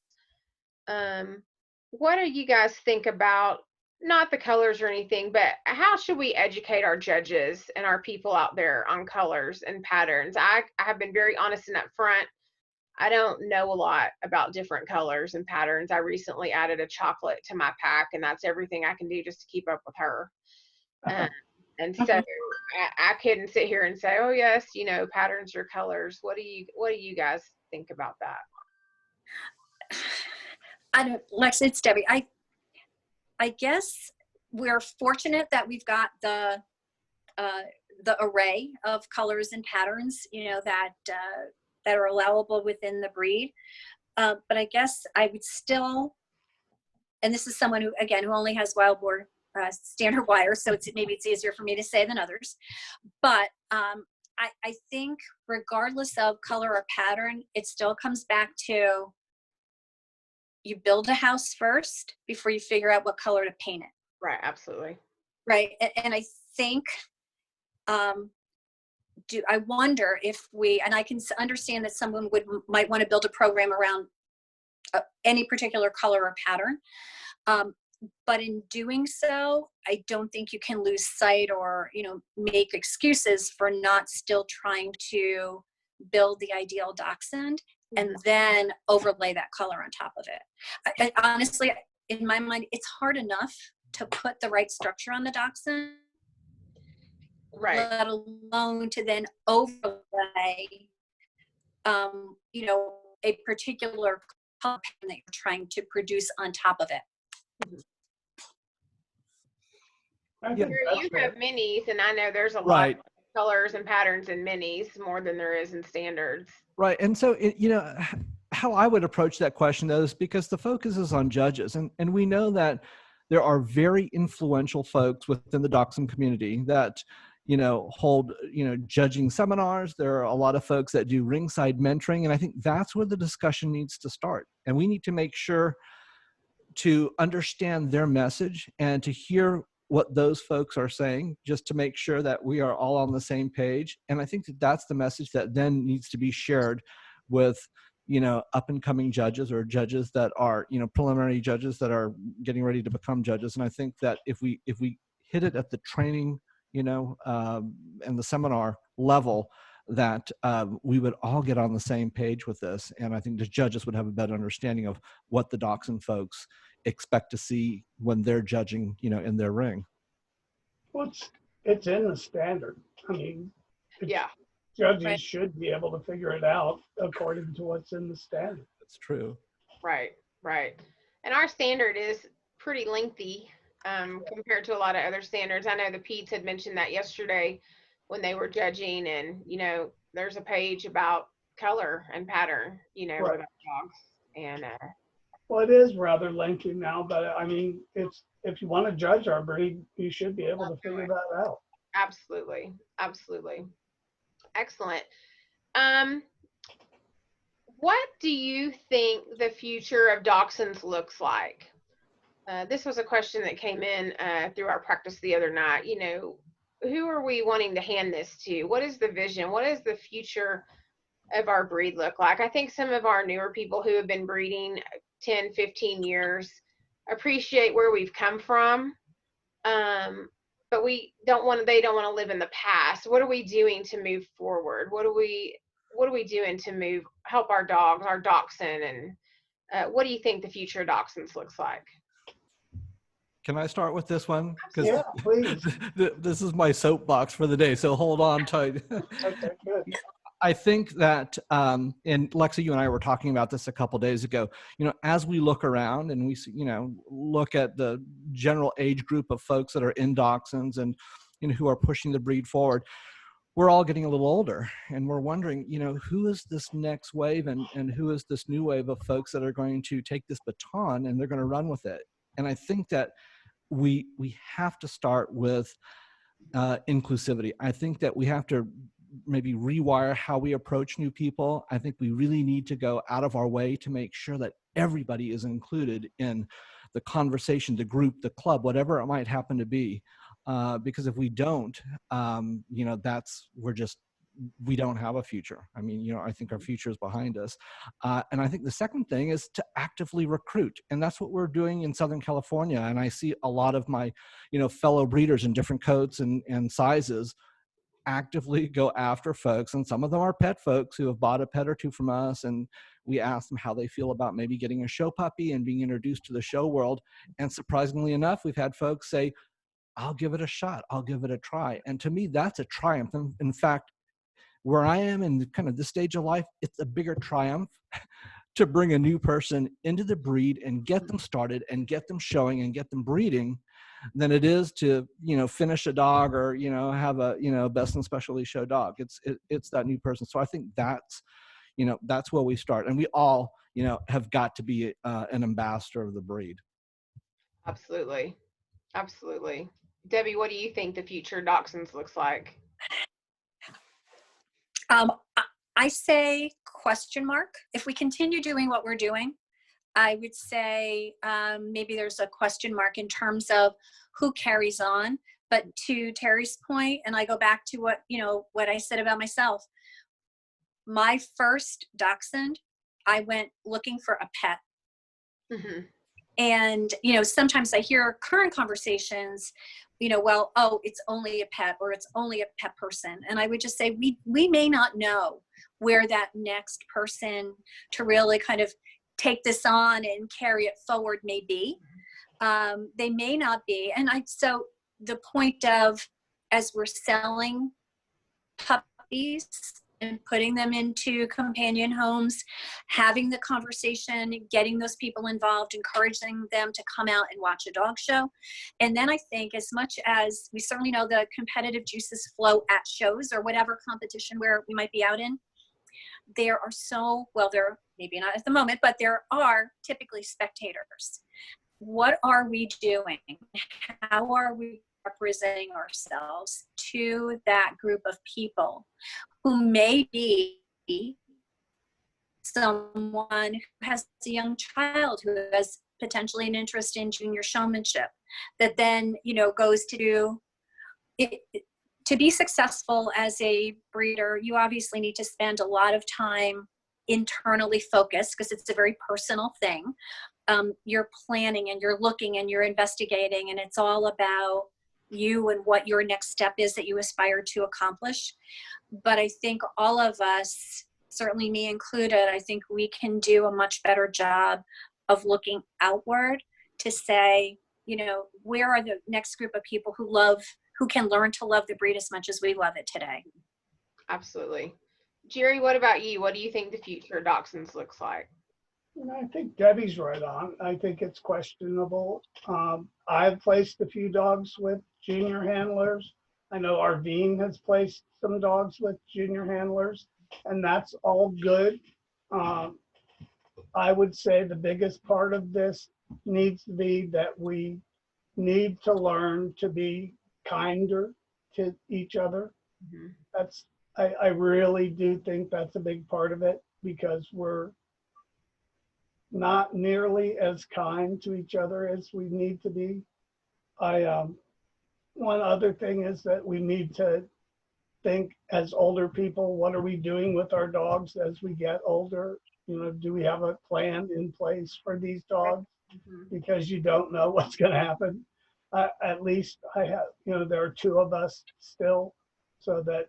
What do you guys think about, not the colors or anything, but how should we educate our judges and our people out there on colors and patterns? I have been very honest and upfront. I don't know a lot about different colors and patterns. I recently added a chocolate to my pack, and that's everything I can do just to keep up with her. And so I couldn't sit here and say, oh yes, patterns or colors. What do you guys think about that? I don't, Lex, it's Debbie. I guess we're fortunate that we've got the array of colors and patterns, that that are allowable within the breed. But I guess I would still, and this is someone who, again, who only has wild boar standard wire, so maybe it's easier for me to say than others. But I think regardless of color or pattern, it still comes back to you build a house first before you figure out what color to paint it. Right, absolutely. Right, and I think, I wonder if and I can understand that someone might want to build a program around any particular color or pattern. But in doing so, I don't think you can lose sight or, make excuses for not still trying to build the ideal dachshund and then overlay that color on top of it. Honestly, in my mind, it's hard enough to put the right structure on the dachshund, right, let alone to then overlay, a particular color that you're trying to produce on top of it. You have minis, and I know there's a lot Right. of colors and patterns in minis, more than there is in standards. Right. And so, how I would approach that question, though, is because the focus is on judges. And we know that there are very influential folks within the dachshund community that, hold, judging seminars. There are a lot of folks that do ringside mentoring. And I think that's where the discussion needs to start. And we need to make sure to understand their message and to hear what those folks are saying, just to make sure that we are all on the same page. And I think that that's the message that then needs to be shared with, up and coming judges or judges that are, preliminary judges that are getting ready to become judges. And I think that if we hit it at the training, and the seminar level, that we would all get on the same page with this. And I think the judges would have a better understanding of what the dachshund folks expect to see when they're judging, in their ring. Well, it's in the standard. I mean, Yeah, judges should be able to figure it out according to what's in the standard. That's true. right. And our standard is pretty lengthy compared to a lot of other standards. I know the Pete's had mentioned that yesterday when they were judging, and there's a page about color and pattern, Right. with our dogs. And well, it is rather lengthy now, but I mean, if you want to judge our breed, you should be able to figure that out. absolutely, excellent. What do you think the future of dachshunds looks like? This was a question that came in through our practice the other night. Who are we wanting to hand this to? What is the vision? What is the future of our breed look like? I think some of our newer people who have been breeding 10, 15 years appreciate where we've come from. But they don't want to live in the past. What are we doing to move forward? What are we doing to help our dogs, our dachshund, and what do you think the future of dachshunds looks like? Can I start with this one? Yeah, please. This is my soapbox for the day, so hold on tight. Okay, good. I think that, and Lexa, you and I were talking about this a couple days ago, as we look around and we, look at the general age group of folks that are in dachshunds and, who are pushing the breed forward, we're all getting a little older, and we're wondering, who is this next wave and who is this new wave of folks that are going to take this baton and they're going to run with it. And I think that we have to start with inclusivity. I think that we have to maybe rewire how we approach new people. I think we really need to go out of our way to make sure that everybody is included in the conversation, the group, the club, whatever it might happen to be. Because if we don't, we don't have a future. I mean, I think our future is behind us. And I think the second thing is to actively recruit. And that's what we're doing in Southern California. And I see a lot of my, fellow breeders in different coats and sizes actively go after folks. And some of them are pet folks who have bought a pet or two from us. And we ask them how they feel about maybe getting a show puppy and being introduced to the show world. And surprisingly enough, we've had folks say, I'll give it a shot. I'll give it a try. And to me, that's a triumph. And in fact, where I am in kind of this stage of life, it's a bigger triumph to bring a new person into the breed and get them started and get them showing and get them breeding than it is to, finish a dog or, have a, best in specialty show dog. It's that new person. So I think that's where we start. And we all, have got to be an ambassador of the breed. Absolutely. Absolutely. Debbie, what do you think the future Dachshunds looks like? I say question mark. If we continue doing what we're doing, I would say maybe there's a question mark in terms of who carries on. But to Terry's point, and I go back to what I said about myself, my first Dachshund, I went looking for a pet. Mm-hmm. And, sometimes I hear current conversations, well, oh, it's only a pet or it's only a pet person. And I would just say, we may not know where that next person to really kind of take this on and carry it forward may be. They may not be. And so the point of, as we're selling puppies and putting them into companion homes, having the conversation, getting those people involved, encouraging them to come out and watch a dog show. And then I think, as much as we certainly know the competitive juices flow at shows or whatever competition where we might be out in, there are maybe not at the moment, but there are typically spectators. What are we doing? How are we representing ourselves to that group of people who may be someone who has a young child who has potentially an interest in junior showmanship, that then, goes to do it. To be successful as a breeder, you obviously need to spend a lot of time internally focused, because it's a very personal thing. You're planning and you're looking and you're investigating, and it's all about you and what your next step is that you aspire to accomplish. But I think all of us, certainly me included, I think we can do a much better job of looking outward to say, where are the next group of people who can learn to love the breed as much as we love it today. Absolutely. Jerry, what about you? What do you think the future Dachshunds looks like? I think Debbie's right on. I think it's questionable. I've placed a few dogs with junior handlers. I know Arvine has placed some dogs with junior handlers, and that's all good. I would say the biggest part of this needs to be that we need to learn to be kinder to each other. Mm-hmm. I really do think that's a big part of it, because we're not nearly as kind to each other as we need to be. One other thing is that we need to think, as older people, what are we doing with our dogs as we get older? Do we have a plan in place for these dogs? Mm-hmm. Because you don't know what's going to happen. At least I have, there are two of us still, so that,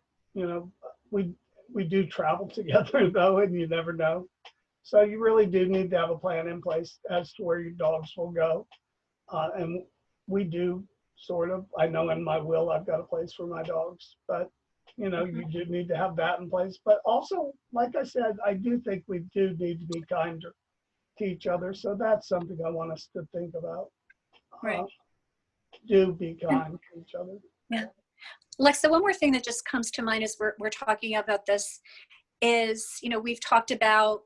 we do travel together though, and you never know. So you really do need to have a plan in place as to where your dogs will go. And we do sort of, I know in my will, I've got a place for my dogs, but you do need to have that in place. But also, like I said, I do think we do need to be kinder to each other. So that's something I want us to think about. Right. Do be kind to each other. Yeah. Lexa, one more thing that just comes to mind as we're talking about this is, we've talked about,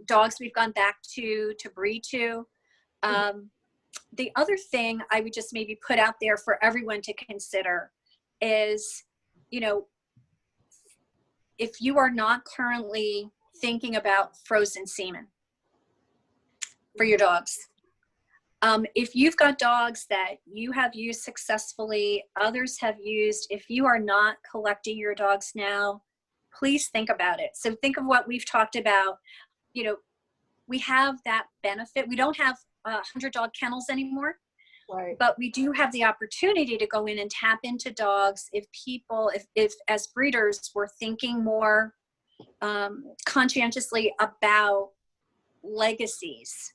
dogs we've gone back to breed to. The other thing I would just maybe put out there for everyone to consider is, if you are not currently thinking about frozen semen for your dogs, if you've got dogs that you have used successfully, others have used, if you are not collecting your dogs now, please think about it. So think of what we've talked about. We have that benefit. We don't have 100 dog kennels anymore, right? But we do have the opportunity to go in and tap into dogs if as breeders, we're thinking more conscientiously about legacies.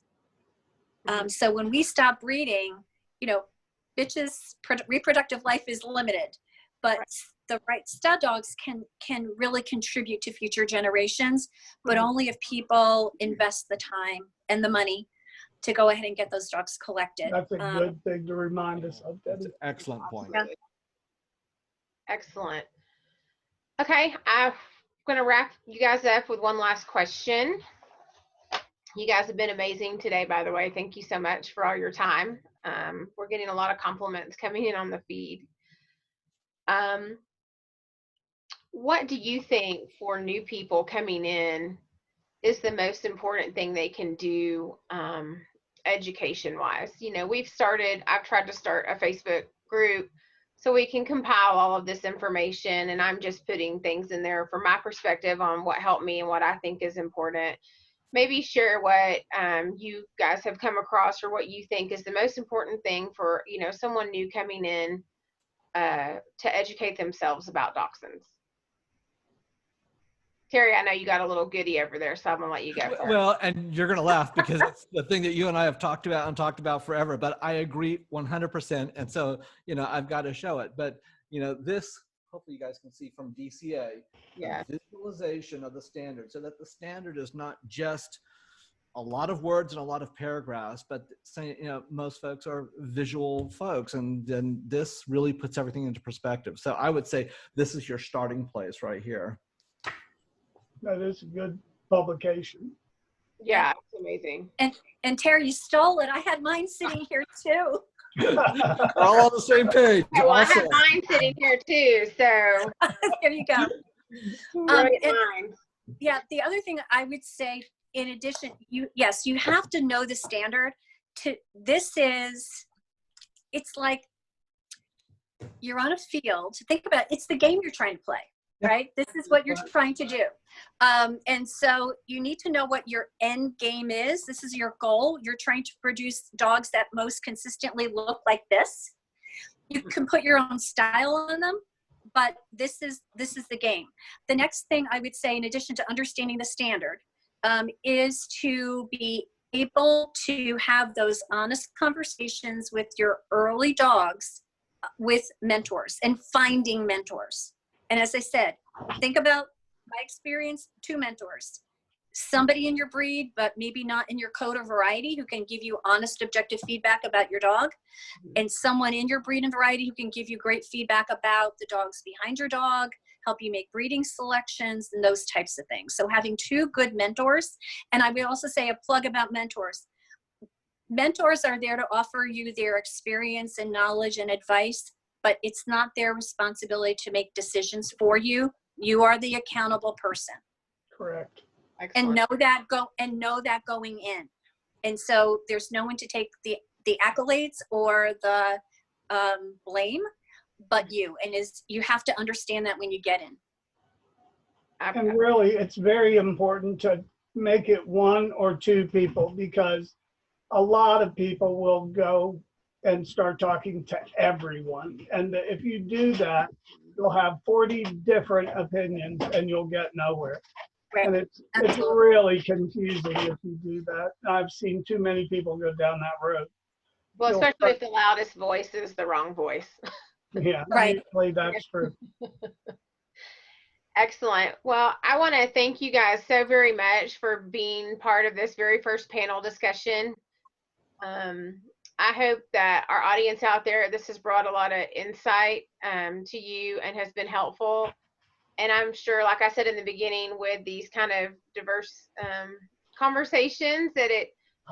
So when we stop breeding, bitches' reproductive life is limited, but Right. the right stud dogs can really contribute to future generations, but only if people invest the time and the money to go ahead and get those dogs collected. That's a good thing to remind us of, That's Debbie. an excellent point. Yeah. Excellent. Okay, I'm going to wrap you guys up with one last question. You guys have been amazing today, by the way. Thank you so much for all your time. We're getting a lot of compliments coming in on the feed. What do you think for new people coming in is the most important thing they can do education-wise? You know, I've tried to start a Facebook group so we can compile all of this information, and I'm just putting things in there from my perspective on what helped me and what I think is important. Maybe share what you guys have come across or what you think is the most important thing for, you know, someone new coming in to educate themselves about dachshunds. Terry, I know you got a little goodie over there, so I'm gonna let you go first. Well, and you're going to laugh because it's the thing that you and I have talked about forever, but I agree 100%. And so, you know, I've got to show it, but you know, this, hopefully you guys can see from DCA, Yeah. the visualization of the standard, so that the standard is not just a lot of words and a lot of paragraphs, but saying, you know, most folks are visual folks, and then this really puts everything into perspective. So I would say this is your starting place right here. That is a good publication. Yeah, it's amazing. And Terry, you stole it. I had mine sitting here too. We're all on the same page. Okay, well, I Awesome. have mine sitting here too, so There you go. brilliant and- minds. Yeah, the other thing I would say, in addition, you have to know the standard. It's like you're on a field. Think about it, it's the game you're trying to play, right? This is what you're trying to do. And so you need to know what your end game is. This is your goal. You're trying to produce dogs that most consistently look like this. You can put your own style on them, but this is the game. The next thing I would say, in addition to understanding the standard, is to be able to have those honest conversations with your early dogs, with mentors, and finding mentors. And as I said, think about my experience, 2 mentors. Somebody in your breed, but maybe not in your coat or variety, who can give you honest, objective feedback about your dog, and someone in your breed and variety who can give you great feedback about the dogs behind your dog, help you make breeding selections, and those types of things. So having 2 good mentors. And I would also say a plug about mentors. Mentors are there to offer you their experience and knowledge and advice, but it's not their responsibility to make decisions for you. You are the accountable person. Correct. Excellent. And know that going in. And so there's no one to take the accolades or the blame but you. And you have to understand that when you get in. And really, it's very important to make it 1 or 2 people, because a lot of people will go and start talking to everyone. And if you do that, you'll have 40 different opinions and you'll get nowhere. Right. And it's Absolutely. really confusing if you do that. I've seen too many people go down that road. Well, You'll especially start- if the loudest voice is the wrong voice. Yeah, Right. usually that's true. Excellent. Well, I want to thank you guys so very much for being part of this very first panel discussion. I hope that our audience out there, this has brought a lot of insight to you and has been helpful. And I'm sure, like I said in the beginning, with these kind of diverse conversations, that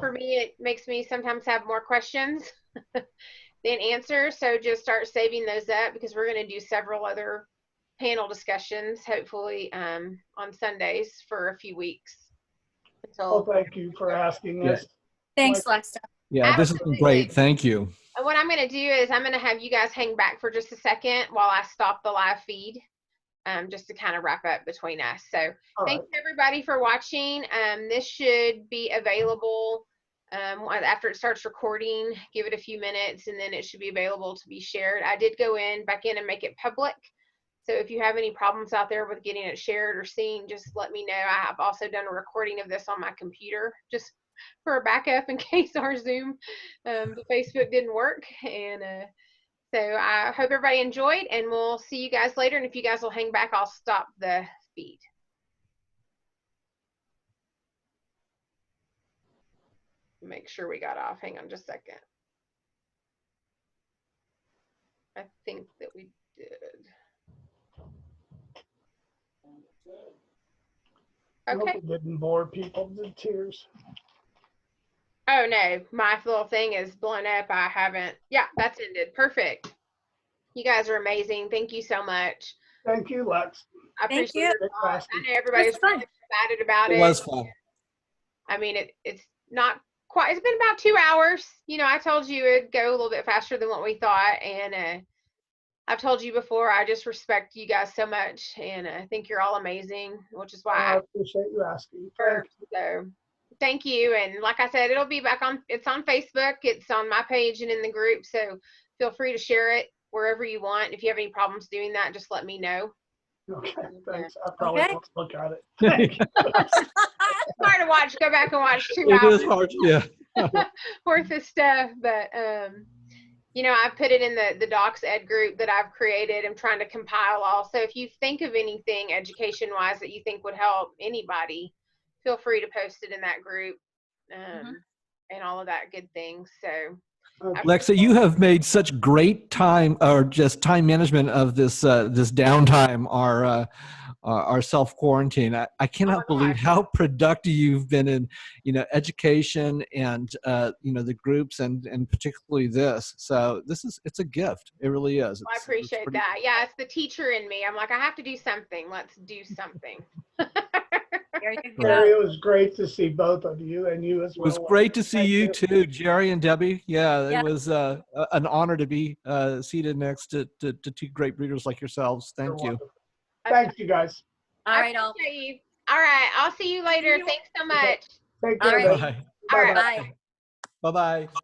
for me, it makes me sometimes have more questions than answers. So just start saving those up, because we're going to do several other panel discussions, hopefully on Sundays for a few weeks. Well, thank you for asking us. Thanks, Lexa. Yeah, this has been great. Thank you. And what I'm going to do is I'm going to have you guys hang back for just a second while I stop the live feed, just to kind of wrap up between us. So thanks everybody for watching. This should be available after it starts recording. Give it a few minutes and then it should be available to be shared. I did go back in and make it public. So if you have any problems out there with getting it shared or seen, just let me know. I have also done a recording of this on my computer, just for a backup in case our Zoom, the Facebook didn't work. And So I hope everybody enjoyed, and we'll see you guys later. And if you guys will hang back, I'll stop the feed. Make sure we got off. Hang on just a second. I think that we did. I hope Okay. it didn't bore people to tears. Oh no, my little thing is blown up. I haven't. Yeah, that's ended. Perfect. You guys are amazing. Thank you so much. Thank you, Lex. I Thank appreciate you. it a lot. I know everybody's fun. really excited about It it. was fun. I mean, it's not quite. It's been about 2 hours. You know, I told you it'd go a little bit faster than what we thought, and I've told you before. I just respect you guys so much, and I think you're all amazing, which is why I I appreciate you asking. first. So thank you. And like I said, it'll be back on. It's on Facebook. It's on my page and in the group. So feel free to share it wherever you want. If you have any problems doing that, just let me know. Okay, thanks. I probably Okay. won't look at it. It It's hard to watch. Go back and watch 2 hours is hard. Yeah. worth of stuff, but you know, I put it in the Docs Ed group that I've created. I'm trying to compile all. So if you think of anything education wise that you think would help anybody, feel free to post it in that group, and all of that good things. So Okay. Lexa, you have made such great time, or just time management of this this downtime, our self quarantine. I cannot believe how productive you've been in, you know, education and you know, the groups and particularly this. So it's a gift. It really is. I appreciate that. Yeah, it's the teacher in me. I'm like, I have to do something. Let's do something. There you Jerry, go. it was great to see both of you and you as It well. was great to see Thank you too, Jerry and Debbie. Yeah, it was an honor to be seated next to two great breeders like yourselves. You're Thank you. wonderful. Thank you, guys. All I right, all. appreciate you. All right, I'll see you later. Thanks so much. Take All care. right. baby. Bye. All right. Bye-bye. Bye. Bye bye.